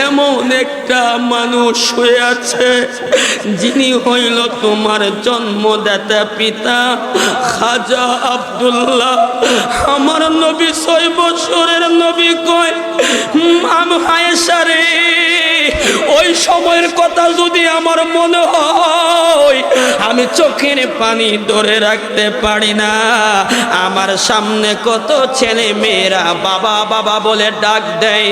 এমন একটা মানুষ শুয়ে আছে যিনি হইল তোমার জন্মদাতা পিতা খাজা আব্দুল্লাহ। আমার নবী 6 বছরের নবী কয়, আয়েশা রে ওই সময়ের কথা যদি আমার মনে হয় আমি চোখের পানি ধরে রাখতে পারি না। আমার সামনে কত ছেলে মেয়েরা বাবা বাবা বলে ডাক দেয়,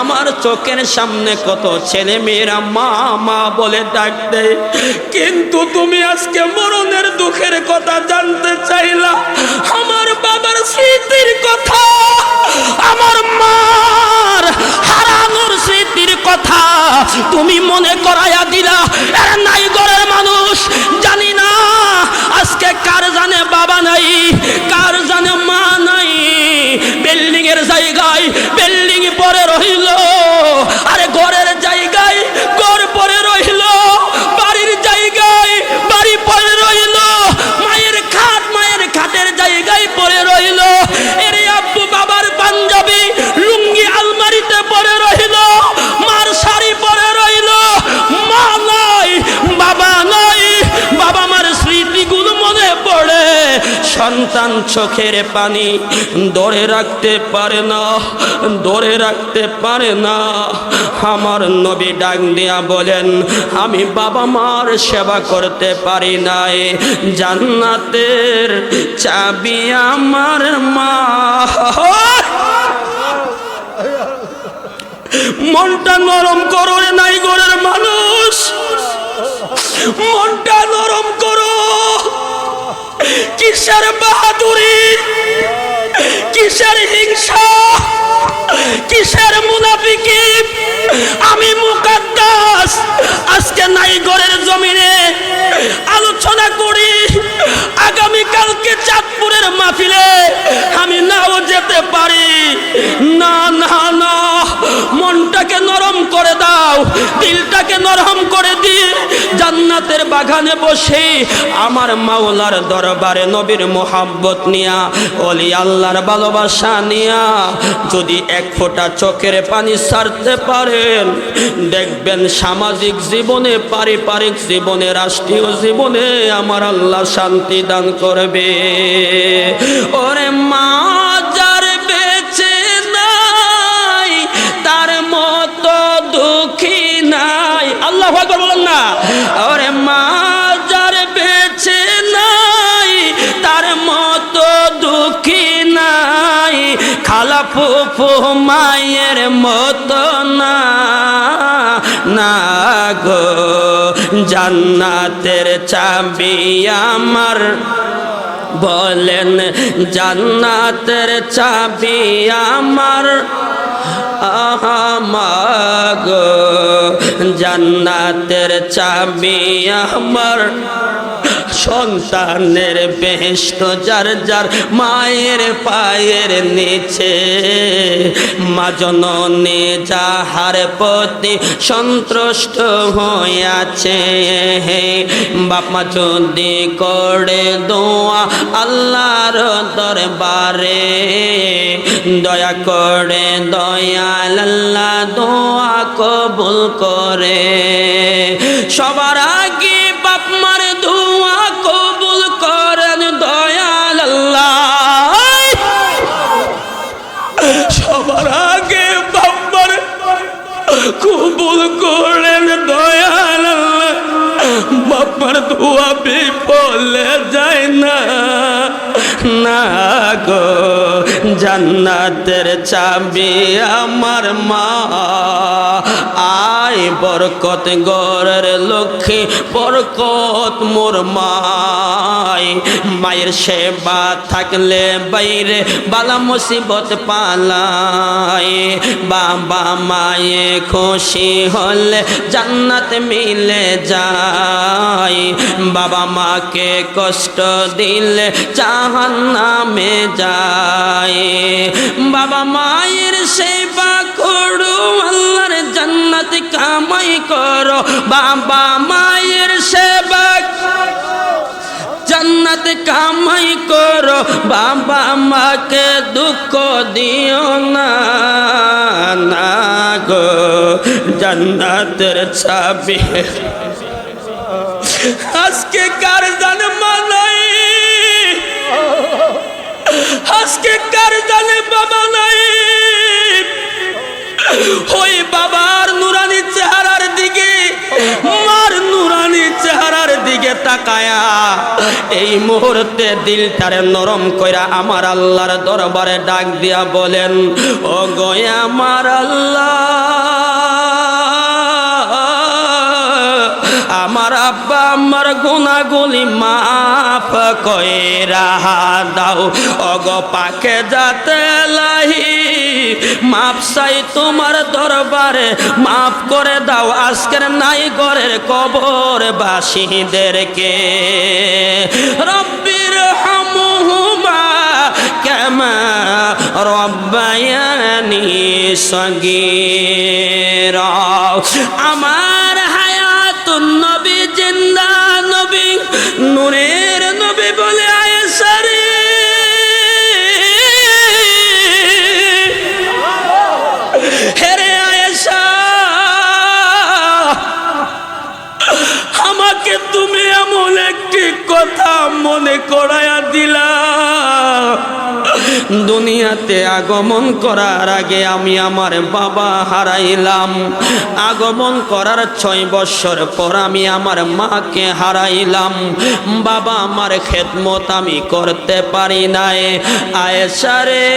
আমার চোখের সামনে কত ছেলে মেয়েরা মা মা বলে ডাক দেয়, কিন্তু তুমি আজকে মরণের দুঃখের কথা জানতে চাইলা, আমার বাবার স্মৃতির কথা, আমার মার হারানোর স্মৃতির কথা তুমি মনে করাইয়া দিলা। এর নাই ঘরের মানুষ জানি না আজকে কার জানে বাবা নাই, কার জানে মা নাই, বিল্ডিং এর জায়গায় বিল্ডিং পড়ে রইল, আরে ঘরের জায়গায় ঘর পড়ে রইল, বাড়ির জায়গায় বাড়ি পড়ে রইল, মায়ের খাটের জায়গায় পড়ে রইল, এর আব্বু বাবার পাঞ্জাবি লুঙ্গি আলমারিতে পড়ে রইল, মার শাড়ি পড়ে রইল, মা নাই বাবা নাই, বাবা মার স্মৃতিগুলো মনে পড়ে, সন্তান চোখের পানি ধরে রাখতে পারে না, ধরে রাখতে পারে না। আমার নবী ডাক দিয়া বলেন, আমি বাবা মার সেবা করতে পারি নাই, জান্নাতের চাবি আমার মা। মনটা নরম করো রে নাই ঘরের মানুষ, মনটা নরম করো। কিসের বাহাদুরি, কিসের হিংসা, কিসের মুনাফিকি? আমি মুকাদ্দাস আজকে নাই ঘরের জমিনে আলোচনা করি, আগামী কালকে চাঁদপুরের মাহফিলে আমি নাও যেতে পারি না। না না, মনটাকে নরম করে দাও, দিলটাকে নরম করে দিয়ে জান্নাতের বাগানে বসে আমার মাওলার দরবারে নবীর মোহাব্বত নিয়া, ওলি আল্লাহর ভালোবাসা নিয়া যদি এক ফোঁটা চোখের পানি ছাড়তে পারেন, দেখবেন সামাজিক জীবনে, পারিবারিক জীবনে, রাষ্ট্রীয় জীবনে আমার আল্লাহ শান্তি দান করবে। ওরে মা যার বেঁচে নাই তার মতো দুঃখী নাই, আল্লাহু আকবার বলেন না। ওরে মা যার বেঁচে নাই তার মতো দুঃখী নাই, খালা ফুফু মায়ের মতো না, না গো জান্নাতের চাবি আমার, বলেন জান্নাতের চাবি আমার, গো জান্নাতের চাবি আমার। সন্তানের বেহেশত যার যার মায়ের পায়ের নিচে, মা জননী যাহার প্রতি সন্তুষ্ট হইয়াছে, বাপ মা যদি করে দোয়া আল্লাহর দরবারে, দয়া করে দয়াল আল্লাহ দোয়া কবুল করে। সবার আগে বাপ মার দোয়া কবুল করেন দয়াল আল্লাহ, সবার আগে বাপ মার কবুল করেন দয়াল আল্লাহ। বাপার দোয়া বিফলে যায় না, না গো জান্নাতের চাবি আমার মা। আয় বরকত গরের লক্ষ্মী, বরকত মোর মাই, মায়ের সেবা থাকলে বাইরে বালা মুসিবত পালায়, বাবা মায়ে খুশি হলে জান্নাত মিলে যায়, বাবা মাকে কষ্ট দিলে জাহান্নামে যায়। বাবা মায়ের সেবা করো আল্লাহর জান্নাত কামাই করো, বাবা মায়ের সেবা জান্নাত কামাই করো, বাবা মাকে দুঃখ দিও না, না গো জান্নাতের চাবি। আজকে কার জানে মানাই, আজকে কার জানে বাবা নাই, ওই বাবার নুরানি চেহারার দিকে, মার নুরানি চেহারার দিকে তাকায়া এই মুহূর্তে দিলটারে নরম কইরা আমার আল্লাহর দরবারে ডাক দিয়া বলেন, ও গো আমার আল্লাহ, আমার আব্বা আমার গুনাহগুলি মাফ কইরা দাও, অগ পাকে যাতে লাহি মাফ চাই তোমার দরবারে, মাফ করে দাও আজকের নাই ঘরের কবর বাসীদেরকে। রব্বির হামহুমা কামা রব্বায়ানি সগীরা। আমার হায়াতুন নবী জিন্দা নবী নূরের নবী বলে আয়েশা রে, হেরে আয়েশা আমাকে তুমি এমন একটি কথা মনে করায়া দিলা, দুনিয়াতে আগমন করার আগে আমি আমার বাবা হারাইলাম, আগমন করার 6 বছর পর আমি আমার মাকে হারাইলাম, বাবা আমার খেদমত আমি করতে পারি নাই। আয়েশা রে,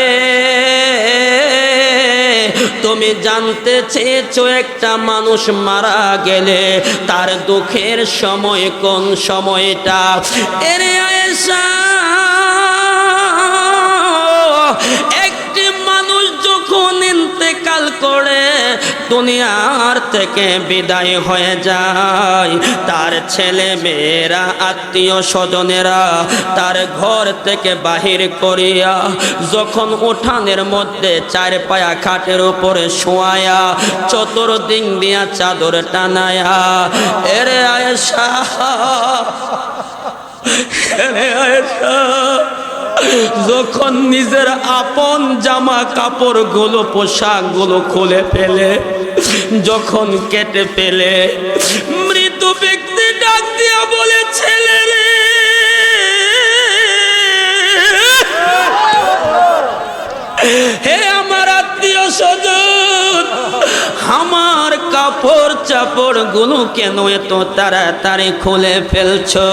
তুমি জানতে চেয়েছো একটা মানুষ মারা গেলে তার দুঃখের সময় কোন সময়টা? এরে আয়েশা, একটি মানুষ যখন ইন্তেকাল করে দুনিয়ার থেকে বিদায় হয়ে যায়, তার ছেলে মেয়েরা আত্মীয় স্বজনেরা তার ঘর থেকে বাহির করিয়া যখন উঠানের মধ্যে 4 পায়া খাটের উপরে শোয়ায়া চতুর্দিক দিয়া চাদর টানায়া, এরে আয়েশা, এরে আয়েশা, যখন নিজের আপন জামা কাপড় গুলো পোশাক গুলো খুলে ফেলে, যখন কেটে ফেলে, মৃত ব্যক্তি ডাক দিয়া বলে, ছেলে রে, হে আমার আত্মীয় স্বজন, আমার কাপড় চাপড় গুলো কেন এত তাড়াতাড়ি খুলে ফেলছো?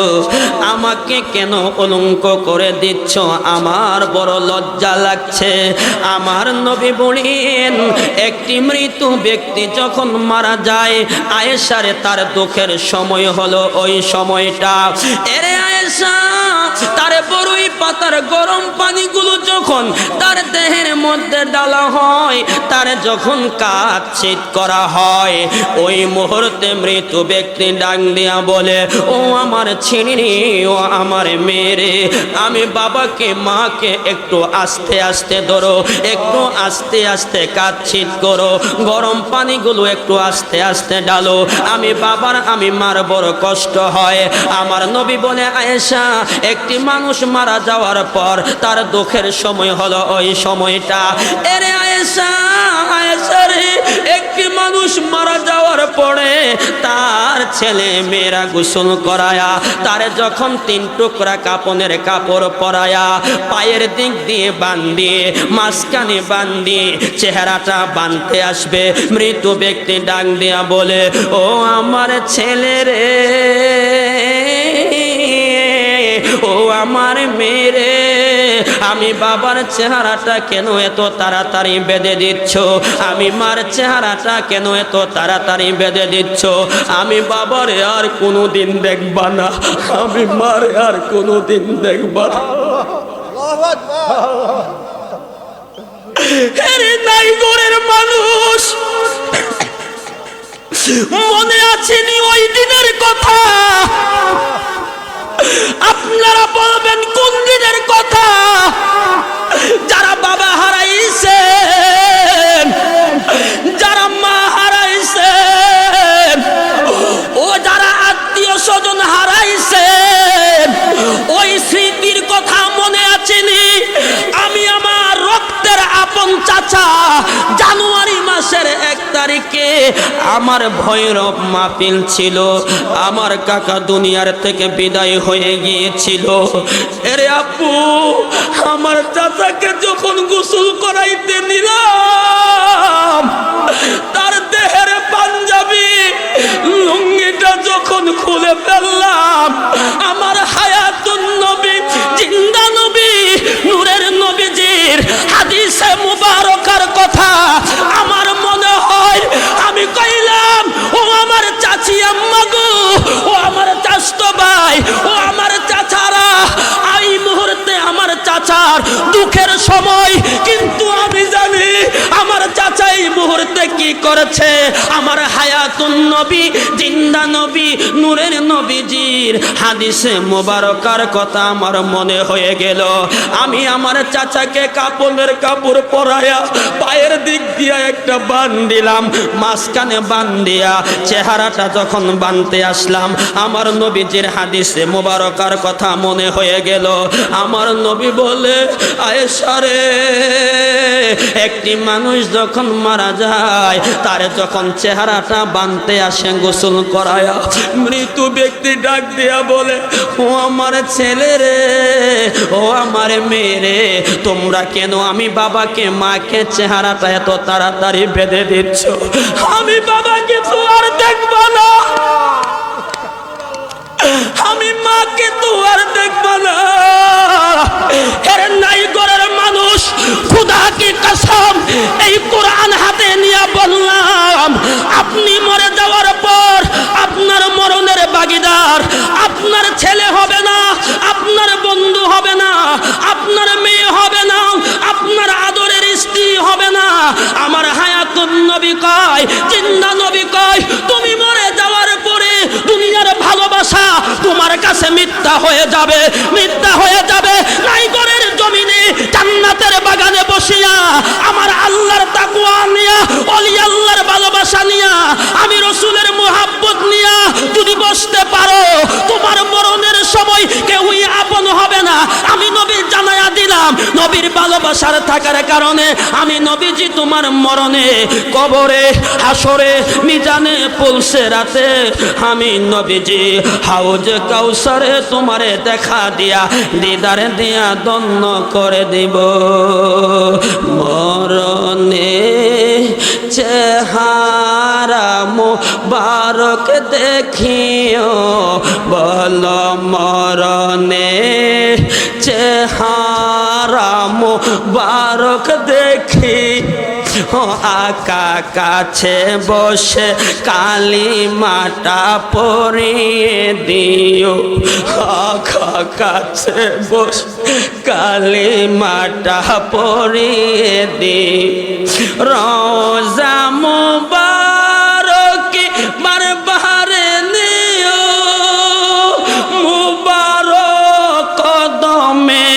আমাকে কেন কলঙ্ক করে দিচ্ছ? আমার বড় লজ্জা লাগছে। আমার নবী বলেন, একটি মৃত ব্যক্তি যখন মারা যায়, আয়েশারে তার দুঃখের সময় হলো ওই সময়টা। এরে আয়েশা, তার বড়ই পাতার গরম পানিগুলো যখন তার দেহের মধ্যে ডালা হয়, তার যখন কাচ্ছিত করা হয়, ওই মুহূর্তে মৃত ব্যক্তি ডাক দিয়া বলে, ও আমার ছেলে, ও আমার মেয়ে, আমি বাবাকে মাকে একটু আস্তে আস্তে ধরো, একটু আস্তে আস্তে কাচ্ছিত করো, গরম পানিগুলো একটু আস্তে আস্তে ডালো, আমি বাবার আমি মার বড় কষ্ট হয়। আমার নবী বলে, আয়েশা, একটি মানুষ মারা যাওয়ার পর তার দুঃখের সময় হলো ওই সময়টা। এরে আয়েশা, আয়েশা রে, একটি মানুষ মারা যাওয়ার পরে তার ছেলে মেয়েরা গোসল করায়া, তারে যখন 3 টুকরা কাপনের কাপড় পরায়া, পায়ের দিক দিয়ে বান্ধিয়ে, মাঝখানে বান্ধিয়ে চেহারাটা বানতে আসবে, মৃত ব্যক্তি ডাক দিয়া বলে, ও আমার ছেলে রে, ও আমার মেয়ে, আমি বাবার চেহারাটা কেন এত তাড়াতাড়ি বেঁধে দিচ্ছ? আমি মার চেহারাটা কেন এত তাড়াতাড়ি বেঁধে দিচ্ছ? আমি বাবারে আর কোনোদিন দেখবা না, আমি মারে আর কোনোদিন দেখবা না। আরে নাই গোরের মানুষ, মনে আছেনি ওই দিনের কথা? আপনারা বলবেন কোন দিনের কথা? যারা বাবা হারাইছেন, যারা মা হারাইছেন, ও যারা আত্মীয় স্বজন হারাইছেন, ওই স্মৃতির কথা মনে আছেনি? আমি আমার রক্তের আপন চাচা জানুয়ারি মাসের 1 তারিখে আমার ভৈরব মাহফিল ছিল, আমার কাকা দুনিয়ার থেকে বিদায় হয়ে গিয়েছিল। এরে আপু, আমার চাচাকে যখন গোসল করাইতে নিলাম, তার দেহের পাঞ্জাবি লুঙ্গিটা যখন খুলে ফেললাম, আমার হায়াতুন নবী জিন্দা নবী নূরের নবীজির হাদিসে মুবারকার কথা আমার মনে হয়। আমি কইলাম, ও আমার চাচি আম্মা গো, ও আমার চাচতো ভাই, ও আমার চাচারা, এই মুহূর্তে আমার চাচার দুঃখের সময়, কিন্তু আমি জানি আমার চাচা এই মুহূর্তে কি করেছে আমার হায়াতুন নবী, জিন্দা নবী, নূরের নবীজির হাদিসে মোবারকার কথা আমার মনে হয়ে গেল। আমি আমার চাচাকে কাপড়ের কাপড় পরায়া পায়ের দিক দিয়া একটা বান দিলাম, মাঝখানে বান দিয়া চেহারাটা যখন বানতে আসলাম, আমার নবীজির হাদিসে মোবারকার কথা মনে হয়ে গেল। আমার নবী বলে, আয়েশা রে, একটি মানুষ যখন মারা যায় তার যখন চেহারাটা বানতে আসে গোসল করায়া, মৃত্যু ব্যক্তি ডাক দিয়া বলে, ও আমার ছেলে রে, ও আমার মেয়ে রে, তোমরা কেন আমি বাবাকে মাকে চেহারাটা এত তাড়াতাড়ি বেঁধে দিচ্ছ? আমি বাবাকে তো আর দেখব না, আমি মাকে তো আর দেখব না। এর নাই গরের মানুষ, খুদা কি কসম, এই কোরআন হাতে নিয়ে বললাম, আপনি মরে যাওয়ার পর আপনার মরণের ভাগীদার আপনার ছেলে হবে না, আপনার বন্ধু হবে না, আপনার মেয়ে হবে না, আপনার আদরের স্ত্রী হবে না। আমার হায়াতুন নবী কয়, জিন্দা নবী কয়, তুমি মরে যাওয়ার পরে দুনিয়ার ভালোবাসা তোমার কাছে মিথ্যা হয়ে যাবে, মিথ্যা হয়ে যাবে। নাইগরের জমিনে জান্নাতের বাগানে বসিয়া আমার আল্লাহর তাকওয়া নিয়া, ওলি আল্লাহর ভালোবাসা নিয়া, আমি রসুলের মুহাব্বত নিয়া যদি বসতে পারো, তোমার মরণের সময় কেউই আপন হবে না। আমি নবী জানায়া দিলাম, নবীর ভালোবাসার থাকার কারণে আমি নবীজি তোমার মরণে, কবরে, হাসরে, মিজানে, পুলসে রাতে আমি নবীজি হাউজ কাউসারে তোমারে দেখা দিয়া, দিদারে দিয়া দন্ন করে দিব। মরণে চেহারা মুবারক দেখিও, বল মরণে চেহারা মুবারক দেখি, আকা কাছে বসে কালিমাটা পড়িয়ে দিও, আকা কাছে বসে কালিমাটা পড়িয়ে দিও। রোজা মুবারক বারবারে নিও, মুবারক কদমে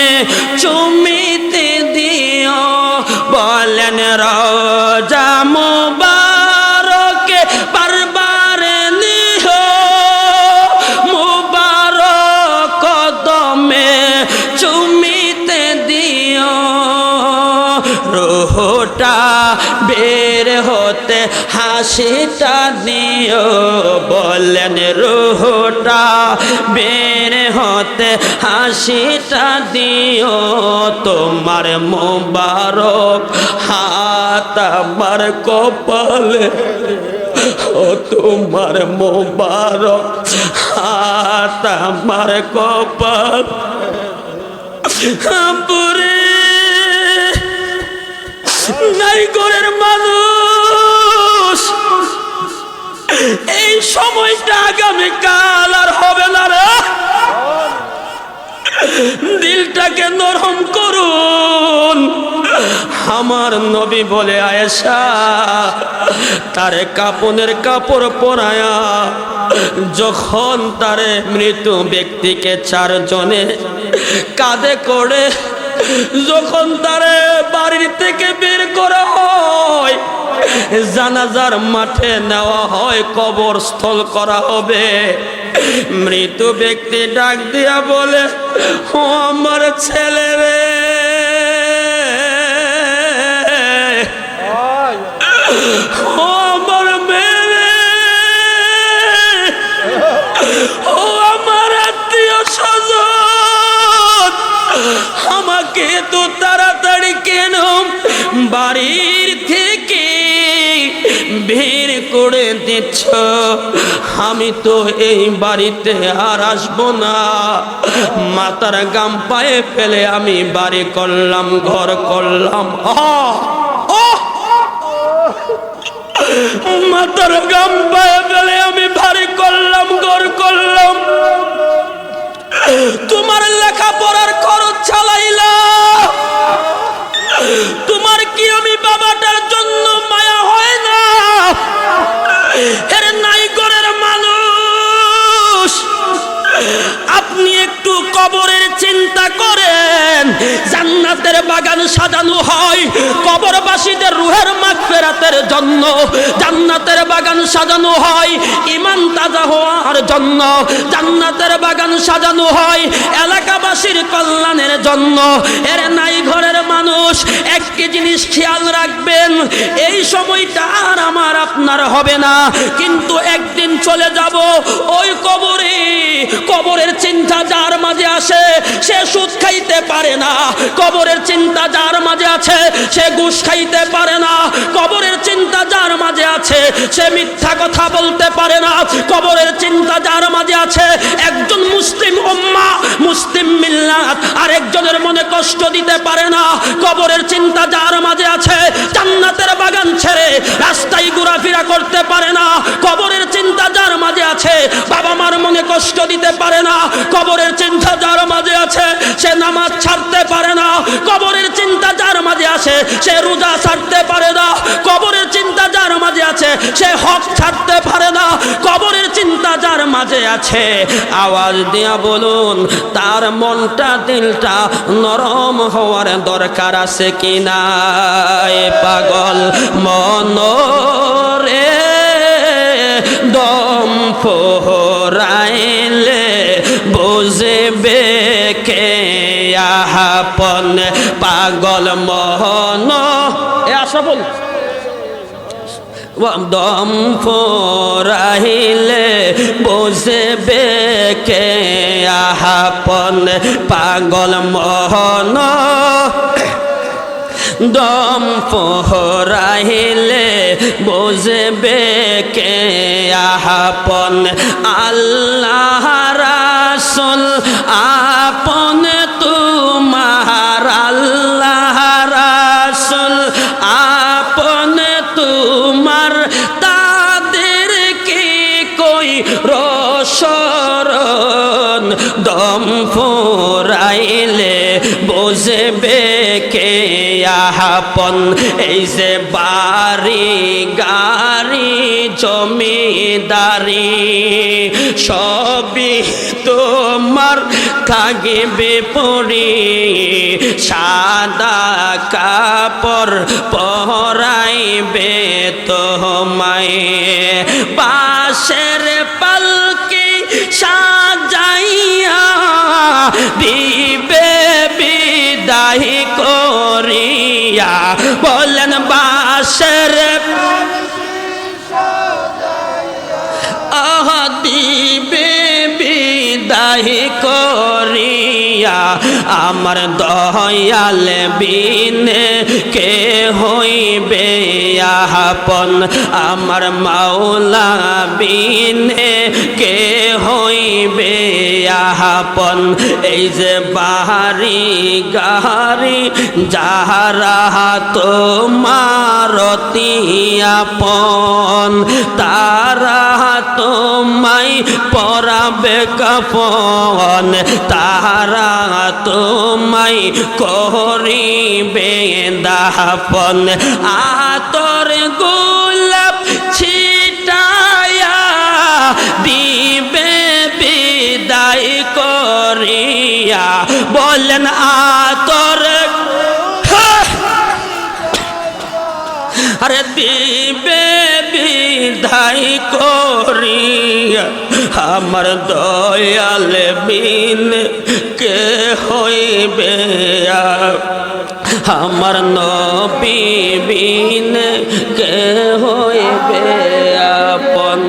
চুমিতে দিও, বলেন রোজা মুবারক বারবারে নিও, মুবারক কদমে চুমিতে দিও। রোহটা বের হতে হাসিটা দিও, বলেন রোহটা বের হতে হাসিটা দিও। তোমার মোবারক হাত আমার কপালে, ও তোমার মোবারক হাত আমার কপাল পুরে। নাই ঘরের মানুষ, এই সময়টা আগামীকাল আর হবে না রে। দিলটাকে নরম করুন। আমার নবী বলে, আয়েশা, তারে কাপনের কাপড় পরায়া যখন তারে মৃত ব্যক্তিকে চারজনে কাঁধে করে যখন তারে বাড়ির থেকে বের করা হয়, জানাজার মাঠে নেওয়া হয়, কবরস্থল করা হবে, মৃত ব্যক্তি ডাক দিয়া বলে, ও আমার ছেলে রে, ও আমার মেয়ে রে, ও আমার আত্মীয় স্বজন, আমাকে তো তাড়াতাড়ি কেন বাড়ির থেকে বের করে দিচ্ছ? আমি তো এই বাড়িতে আর আসবো না। মাথার গাম পায়ে ফেলে আমি বাড়ি করলাম, ঘর করলাম, মাথার গাম পায়ে ফেলে আমি বাড়ি করলাম, ঘর করলাম, তোমার লেখাপড়ার খরচ চালাইলাম, তোমার কি আমি বাবাটার জন্য মায়া হয় না? সাজানো হয় কবরবাসীদের রুহের মাগফিরাতের জন্য, জান্নাতের বাগান সাজানো হয় ঈমান তাজা হওয়ার জন্য, জান্নাতের বাগান সাজানো হয় এলাকাবাসীর কল্যাণের জন্য। এর নাই ঘরের মানুষ একটি জিনিস খেয়াল রাখবেন, এই সময়টা আর আমার আপনার হবে না, কিন্তু একদিন চলে যাব ওই কবরে। কবরের চিন্তা যার মাঝে আসে সে সুদ খাইতে পারে না, কবরের চিন্তা যার মাঝে আছে সে ঘুষ খাইতে পারে না, কবরের চিন্তা যার মাঝে আছে সে মিথ্যা কথা বলতে পারে না, কবরের চিন্তা যার মাঝে আছে একজন মুসলিম উম্মাহ মুসলিম মিল্লাত আরেকজনের মনে কষ্ট দিতে পারে না, কবরের চিন্তা যার মাঝে আছে জান্নাতের বাগান ছেড়ে রাস্তায় ঘোরাফেরা করতে পারে না, কবরের চিন্তা যার মাঝে আছে বাবা মার মনে কষ্ট দিতে পারে না, কবরের চিন্তা যার মাঝে আছে সে নামাজ ছাড়তে পারে না, কবরের চিন্তা যার মাঝে আছে সে রোজা ছাড়তে পারে না, কবরের চিন্তা যার মাঝে আছে সে হক ছাড়তে পারে না, কবরের চিন্তা যার মাঝে আছে আওয়াজ দিয়া বলুন তার মনটা দিলটা নরম হওয়ার দরকার আছে কিনা? এ পাগল মন রে দম ফোরাইলে বুঝবে কে আপন, পাগল মন এ আশা বল দম ফোরাইলে বুঝবে কে আপন, পাগল মন দম ফোরাইলে বুঝবে কে আপন, আল্লাহ রাসূল আপন তোমার, আল্লাহ রাসূল আপন তোমার, তাদের কি কই রসরণ, দম ফোরাইলে বুঝবে কে আপন, এই যে বাড়ি গাড়ি জমিদারি সবই তোমার থাকবে পরি, সাদা কাপড় পরাইবে তোমায়, বাঁশের পালকি সাজাইয়া দিবে বিদায় করিয়া, বলেন বাঁশের দিবে বিদায় করিয়া, আমার দয়াল বিনে কে হইবে আপন, আমার মাওলা বিনে কে হইবে আপন, এই যে বাড়ি গাড়ি যাহারা তোমার অতি আপন, তারা তোমায় পরাবে কাফন, তারা তোমায় করিবে দাফন, আতর গোলাপ ছিটায়া দিবে বিদায় করিয়া, বলেন আতর আরে দিবে বিদায় করিয়া, আমার দয়াল বিন কে হইবে, আমার নবী বিন কে হইবে আপন।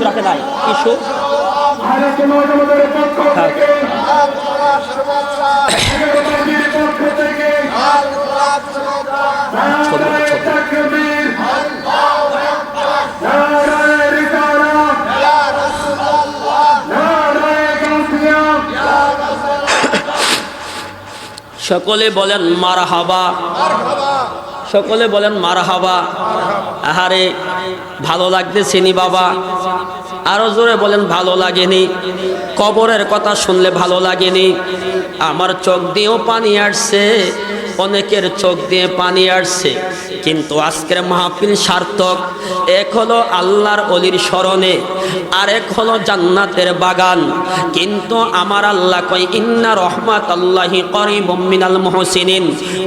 রাখে নাই ইস্যু সকলে বলেন মারহাবা, সকলে বলেন মারহাবা। আহারে ভালো লাগতেছে নি বাবা। আরো জোরে বলেন ভালো লাগেনি? কবরের কথা শুনলে ভালো লাগেনি? আমার চোখ দিয়েও পানি আসছে, অনেকের চোখ দিয়ে পানি আসছে, কিন্তু আজকের মাহফিল সার্থক। এক হলো আল্লাহর অলির স্মরণে, আর এক হলো জান্নাতের বাগান। কিন্তু আমার আল্লাহ কয় ইন্না রহমাতাল্লাহি করিবুম মিনাল মুহসিনিন,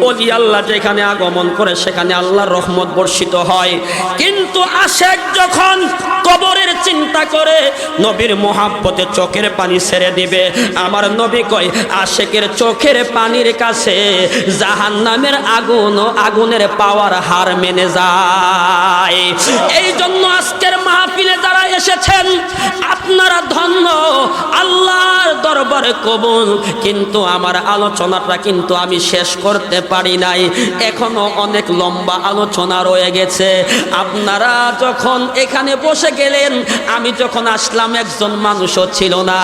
ওলি আল্লাহ যেখানে আগমন করে সেখানে আল্লাহর রহমত বর্ষিত হয়। কিন্তু আশেক যখন কবরের চিন্তা করে নবীর মোহাব্বতে চোখের পানি ছেড়ে দিবে, আমার নবী কয় আশেকের চোখের পানির কাছে জাহান্নামের আগুন ও আগুনের পাওয়ার হার মেনে যায়। এই জন্য আজকের মাহফিলে যারা এসেছেন আপনারা ধন্য, আল্লাহর দরবারে কবুল। কিন্তু আমার আলোচনাটা কিন্তু আমি শেষ করতে পারি নাই, এখনো অনেক লম্বা আলোচনা রয়ে গেছে। আপনারা যখন এখানে বসে গেলেন, আমি যখন আসলাম একজন মানুষও ছিল না।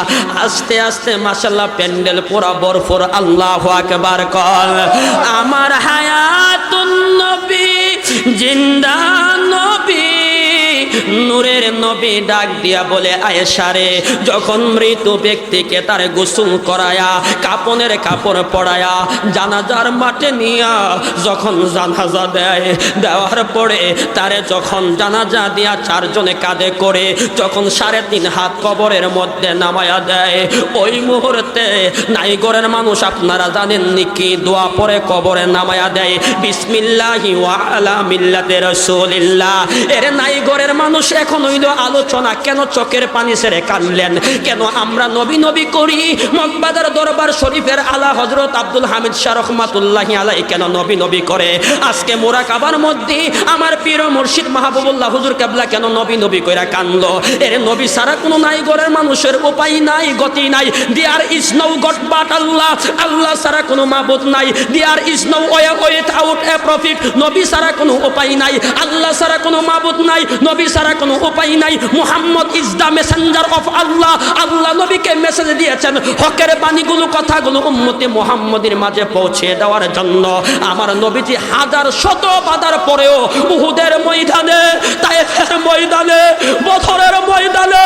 আস্তে আস্তে মাশাআল্লাহ প্যান্ডেল পুরা ভরপুর। আল্লাহু আকবার কল। আমার হায়াতুন নবী জিন্দা নবী, নূরের নবী ডাক দিয়া বলে আয়েশা রে, যখন মৃত ব্যক্তিকে তার গোসল করায়া কাপনের কাপড় পরায়া জানাজার মাঠে নিয়া যখন জানাজা দেয়, দেওয়ার পরে তারে যখন জানাজা দিয়া চারজনে কাঁধে করে যখন 3.5 হাত কবরের মধ্যে নামায়া দেয়, ওই মুহূর্তে নাইগরের মানুষ আপনারা জানেন নাকি দোয়া পরে কবরে নামায়া দেয় বিসমিল্লাহি ওয়া আলা মিল্লাতি রাসূলিল্লাহ। এর নাইগরের মানুষ এখন হইল আলোচনা, কেন চোখের পানি ছেড়ে কাঁদলেন, কেন আমরা নবী নবী করি। মগবাজার দরবার শরীফের আলা হযরত আব্দুল হামিদ শাহ রহমাতুল্লাহি আলাইহি কেন নবী নবী করে। আজকে মোরাকাবার মধ্যে আমার পীর মুর্শিদ মাহবুবুল্লাহ হুজুর কেবলা কেন নবী নবী কইরা কান্দলো। এর নবী ছাড়া কোনো নাইগরের মানুষের উপায় নাই, গতি নাই। There is no god but Allah, Allah ছাড়া কোনো মাবুদ নাই। There is no way without a prophet, নবী ছাড়া কোনো উপায় নাই, আল্লাহ ছাড়া কোনো মাবুদ নাই, নবী ছাড়া কোনো উপায় নাই। Muhammad is the messenger of Allah, Allah নবীকে মেসেজ দিয়েছেন হকের বাণীগুলো কথাগুলো উম্মতে মুহাম্মদের মাঝে পৌঁছে দেওয়ার জন্য। আমার নবীজি হাজার শত বাধার পরেও উহুদের ময়দানে, তায়েফের ময়দানে, বদরের ময়দানে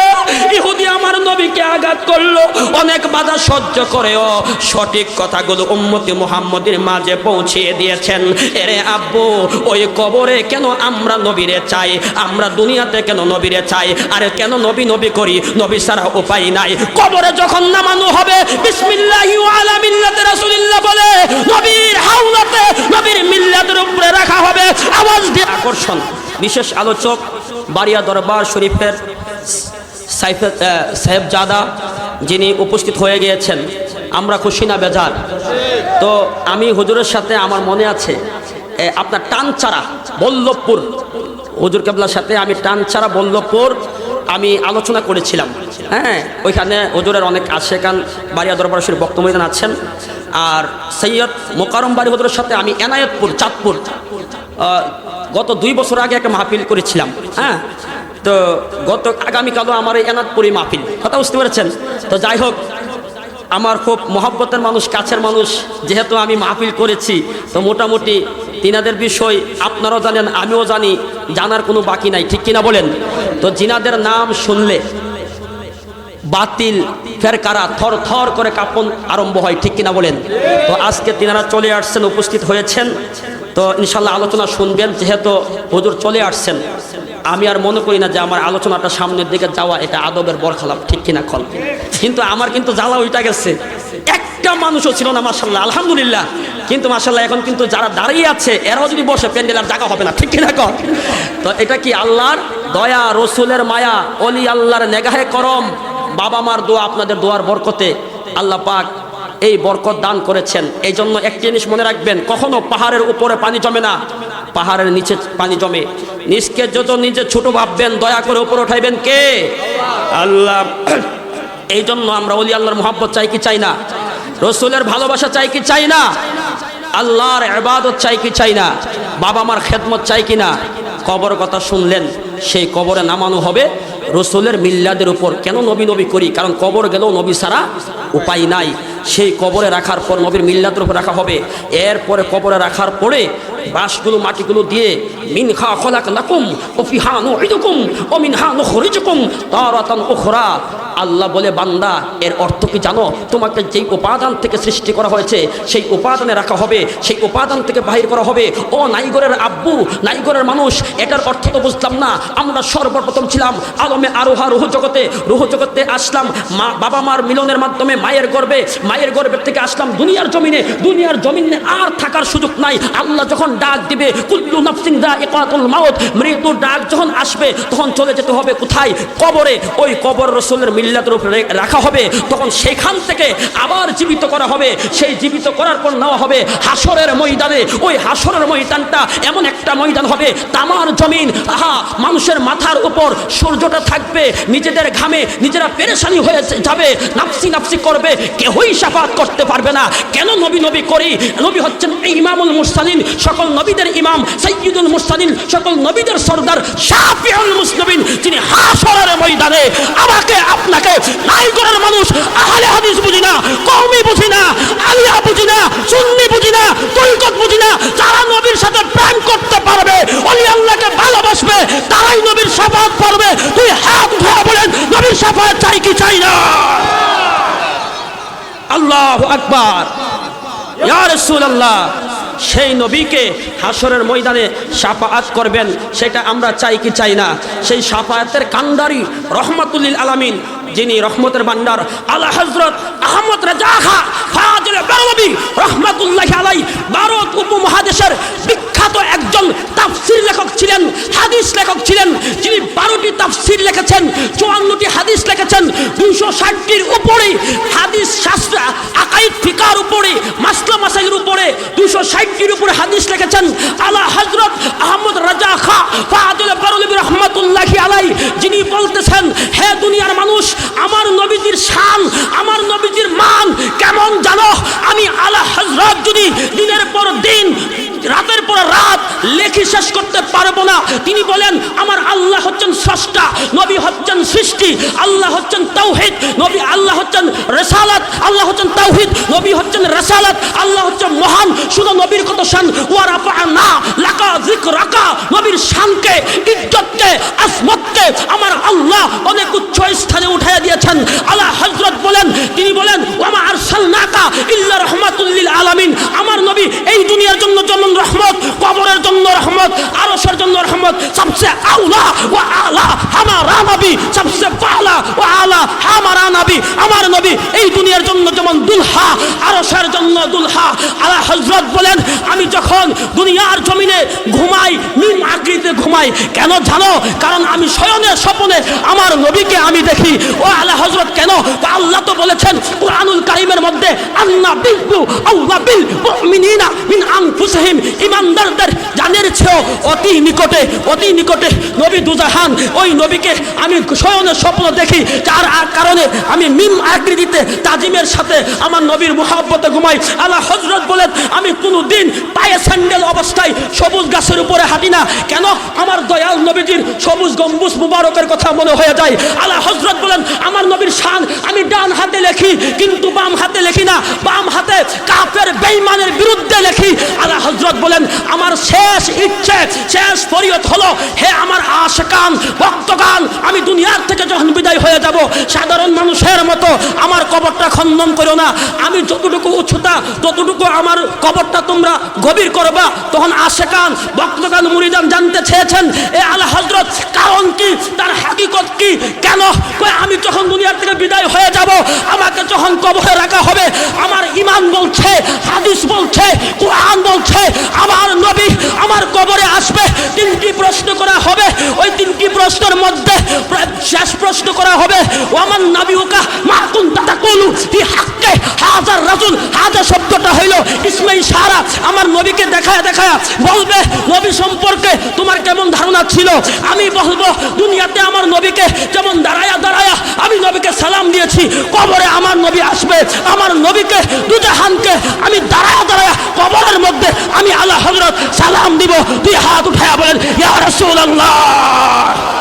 ইহুদি আমার নবীকে আঘাত করলো, অনেক বাধা সহ্য করেও সঠিক কথাগুলো উম্মতে মুহাম্মদের মাঝে পৌঁছিয়ে দিয়েছেন। এরে আব্বু, ওই কবরে কেন আমরা নবীরে চাই, আমরা দুনিয়াতে কেন নবীরে চাই, আরে কেন নবী নবী করি, নবী ছাড়া উপায় নাই। কবরে যখন নামানো হবে বিসমিল্লাহি ওয়া আলা মিল্লাতি রাসূলিল্লাহ বলে নবীর হাওলাতে নবীর মিল্লাতের উপরে রাখা হবে। আওয়াজ দিয়ে আকর্ষণ। বিশেষ আলোচক বাড়িয়া দরবার শরীফের সাহেবজাদা যিনি উপস্থিত হয়ে গিয়েছেন, আমরা খুশি না বেজার? তো আমি হুজুরের সাথে আমার মনে আছে আপনার টানচারা বল্লভপুর হুজুর কেবলার সাথে আমি টানচারা বল্লভপুর আমি আলোচনা করেছিলাম। হ্যাঁ, ওইখানে হুজুরের অনেক আশেকান বাড়িয়া দরবার শরীফ বক্তব্য আছেন। আর সৈয়দ মোকারম বাড়ি হুজুরের সাথে আমি এনায়েতপুর চাঁদপুর গত 2 বছর আগে একটা মাহফিল করেছিলাম। হ্যাঁ, তো গত আগামীকালও আমার এই এনায়েতপুরি মাহফিল, কথা বুঝতে পেরেছেন? তো যাই হোক, আমার খুব মহব্বতের মানুষ, কাছের মানুষ, যেহেতু আমি মাহফিল করেছি তো মোটামুটি তিনাদের বিষয় আপনারাও জানেন, আমিও জানি, জানার কোনো বাকি নাই, ঠিক কিনা বলেন? তো জিনাদের নাম শুনলে বাতিল ফেরকারা থর থর করে কাঁপন আরম্ভ হয়, ঠিক কিনা বলেন? তো আজকে তিনারা চলে আসছেন, উপস্থিত হয়েছেন, তো ইনশাল্লাহ আলোচনা শুনবেন। যেহেতু হুজুর চলে আসছেন, আমি আর মনে করি না যে আমার আলোচনাটা সামনের দিকে যাওয়া এটা আদবের বরখলাপ, ঠিক কিনা কল? কিন্তু আমার কিন্তু জ্বালা ওইটা গেছে, একটা মানুষও ছিল না মাশাআল্লাহ, আলহামদুলিল্লাহ। কিন্তু মাশাআল্লাহ এখন কিন্তু যারা দাঁড়িয়ে আছে এরাও যদি বসে প্যান্ডেল আর জায়গা হবে না, ঠিক কিনা কল? তো এটা কি আল্লাহর দয়া, রসুলের মায়া, অলি আল্লাহর নেগাহে করম, বাবা মার দোয়া, আপনাদের দোয়ার বরকতে আল্লাহ পাক এই বরকত দান করেছেন। এই জন্য একটা জিনিস মনে রাখবেন, কখনো পাহাড়ের উপরে পানি জমে না, পাহাড়ের নিচে পানি জমে। নিজকে যত নিজে ছোট ভাববেন, দয়া করে উপরে উঠাইবেন কে? আল্লাহ। এই জন্য আমরা ওলি আল্লাহর মোহাব্বত চাই কি চাই না? রসুলের ভালোবাসা চাই কি চাই না? আল্লাহর ইবাদত চাই কি চাই না? বাবা মার খেদমত চাই কি না? কবর কথা শুনলেন, সেই কবরে নামানো হবে রসুলের মিল্লাদের উপর। কেন নবী নবী করি? কারণ কবর গেলেও নবী ছাড়া উপায় নাই। সেই কবরে রাখার পর নবীর মিল্লাদের উপর রাখা হবে। এরপরে কবরে রাখার পরে বাঁশগুলো মাটিগুলো দিয়ে মিনহা খলাকনাকুম ওয়া ফিহা নুঈদুকুম ওয়া মিনহা নুখরিজুকুম তারাতান উখরা। আল্লাহ বলে, বান্দা এর অর্থ কি জানো? তোমাকে যেই উপাদান থেকে সৃষ্টি করা হয়েছে সেই উপাদানে রাখা হবে, সেই উপাদান থেকে বাহির করা হবে। ও নাইগরের আব্বু, নাইগরের মানুষ, এটার অর্থ তো বুঝলাম না। আমরা সর্বপ্রথম ছিলাম আলমে আরোহা রুহ জগতে, রুহ জগতে আসলাম বাবা মার মিলনের মাধ্যমে মায়ের গর্ভে, মায়ের গর্ভের থেকে আসলাম দুনিয়ার জমিনে, দুনিয়ার জমিনে আর থাকার সুযোগ নাই। আল্লাহ যখন ডাক দিবে কুল্লু নাফসিন যায়িকাতুল মাউত, মৃত্যুর ডাক যখন আসবে তখন চলে যেতে হবে কোথায়? কবরে। ওই কবর রাসূলের মিল্লাতের উপরে রাখা হবে, তখন সেখান থেকে আবার জীবিত করা হবে। সেই জীবিত করার পর নেওয়া হবে হাসরের ময়দানে। ওই হাসরের ময়দানটা এমন একটা ময়দান হবে, তামার জমিন মানুষের মাথার উপর সূর্যটা থাকবে, নিজেদের ঘামে নিজেরা পেরেশানি হয়ে যাবে, নাফসি নাফসি করবে, কেউই শাফাত করতে পারবে না। কেন নবী নবী করি? নবী হচ্ছেন ইমামুল মুরসালিন, সকল নবীদের ইমাম, সাইয়্যিদুল মুরসালিন, সকল নবীদের সরদার, শাফিউল মুসলিমিন, যিনি হাসরের ময়দানে আমাকে আপনাকে নাইগরের মানুষ, আহলে হাদিস বুঝি না, কওমি বুঝি না, আলিয়া বুঝি না, সুন্নি বুঝি না, তরিকত বুঝি না, যারা নবীর সাথে প্রেম করতে পারবে, ওলি আল্লাহকে ভালোবাসবে, তারাই নবীর শাফাত পাবে। তুই হাত উঠে বলেন, নবীর শাফাত চাই কি চাই না? আল্লাহু আকবার, ইয়া রাসূলুল্লাহ। সেই নবীকে হাসরের ময়দানে শাফাআত করবেন, সেটা আমরা চাই কি চাই না? সেই শাফাআতের কান্ডারি রহমাতুল লিল আলামিন, যিনি রহমতের ভান্ডার, আলা হযরত আহমদ রাজা খা ফাজিল বারলভী রহমাতুল্লাহি আলাইহি, ভারত উপমহাদেশের বিখ্যাত একজন তাফসীর লেখক ছিলেন, হাদিস লেখক ছিলেন, যিনি 12টি তাফসীর লিখেছেন, 54টি হাদিস লিখেছেন, 260টির উপরে হাদিস শাস্ত্র, আকাইদ ফিকার উপরে, মাসলা মাসাইলের উপরে 260টির উপরে হাদিস লিখেছেন। আলা হযরত আহমদ রাজা খা ফাজিল বারলভী রহমাতুল্লাহি আলাইহি, যিনি বলতেছেন, হে দুনিয়ার মানুষ, আমার নবীজির শান, আমার নবীজির মান কেমন জানো? আমি আলা হযরত যদি দিনের পর দিন, রাতের পর রাত লেখি শেষ করতে পারবো না। তিনি বলেন, আমার আল্লাহ হচ্ছেন স্রষ্টা, নবী হচ্ছেন সৃষ্টি, আল্লাহ হচ্ছেন তাওহীদ, নবী আল্লাহ হচ্ছেন রিসালাত, আল্লাহ হচ্ছেন তাওহীদ, নবী হচ্ছেন রিসালাত, আল্লাহ হচ্ছেন মহান। শুনো নবীর কত শান, ওয়া রাফা'না লাকা যিকরাকা, নবীর শানকে, ইজ্জতকে, আজমতকে আমার আল্লাহ অনেক উচ্চ স্থানে উঠাইয়া দিয়েছেন। আলা হযরত বলেন, তিনি বলেন, ওয়া মা আরসালনাকা ইল্লা রাহমাতুল লিল আলামিন, আমার নবী এই দুনিয়ার জন্য যেমন রহমত, কবরের জন্য রহমত, আরশের জন্য রহমত, সবচেয়ে আউলা ওয়া আলা হামারা নবী, সবচেয়ে পালা ওয়া আলা হামারা নবী, আমার নবী এই দুনিয়ার জন্য যেমন দুলহা, আরশের জন্য দুলহা। আলা হযরত বলেন, আমি যখন দুনিয়ার জমিনে ঘুমাই, মিম আকৃতিতে ঘুমাই, কেন জানো? কারণ আমি শয়নে স্বপ্নে আমার নবীকে আমি দেখি। ও আলা হযরত কেন? আল্লাহ তো বলেছেন কুরআনুল কারীমের মধ্যে, আন্নাবিয়্যু আউলা বিল মুমিনিনা মিন আনফুসিহিম, ইমানদারদের জানের চেয়েও অতি নিকটে, অতি নিকটে নবী দুজাহান। ওই নবীকে আমি শয়নে স্বপ্ন দেখি, যার কারণে আমি মিম আকৃতিতে তাজিমের সাথে আমার নবীর মুহাব্বতে ঘুমাই। আলা হযরত বলেন, আমি কোনোদিন পায়ে স্যান্ডেল অবস্থায় সবুজ গাছের উপরে হাঁটি না। কেন? আমার দয়াল নবীজির সবুজ গম্বুজ মুবারকের কথা মনে হয়ে যায়। আলা হযরত বলেন, আমার নবীর শান আমি ডান হাতে লেখি, কিন্তু বাম হাতে লেখি না, বাম হাতে কাফের বেঈমানের বিরুদ্ধে লেখি। আলা হযরত বলেন, আমার শেষ ইচ্ছে, শেষ ফরিয়ত হলো, হে আমার আশিকান ভক্তগান, আমি দুনিয়ার থেকে যখন বিদায় হয়ে যাব, সাধারণ মানুষের মতো আমার কবরটা খনন করো না। আমি যতটুকু উচ্চতা, ততটুকু আমার কবরটা তোমরা গভীর করবা। তখন আশিকান ভক্তগান মুরিদান জানতে চেয়েছেন, এ আলা হযরত কারণ কি, তার হাকিকত কি? কেন? আমি যখন দুনিয়ার থেকে বিদায় হয়ে যাব, আমাকে যখন কবরে রাখা হবে, আমার ঈমান বলছে, হাদিস বলছে, কুরআন বলছে, আমার নবী আমার কবরে আসবে। 3টি প্রশ্ন করা হবে। ওই 3টি প্রশ্নের মধ্যে শেষ প্রশ্ন করা হবে, ওয়ামান নাবিউকা মা কুনতা তাকুলু ফি হাক্কে হাযার রাজুল। হাযা শব্দটা হইল ইসমে ইশারা। আমার নবীকে দেখায় দেখায় বলবে, নবী সম্পর্কে তোমার কেমন ধারণা ছিল? আমি বলবো, দুনিয়াতে আমার নবীকে যেমন দাঁড়ায়া দাঁড়ায়া আমি নবীকে সালাম দিয়েছি, কবরে আমার নবী আসবে, আমার নবীকে দুজাহানকে আমি দাঁড়ায়া দাঁড়ায়া কবরের মধ্যে আমি আলা হযরত সালাম দিব। 2 হাত উঠায়া বলেন, ইয়া রাসূলুল্লাহ।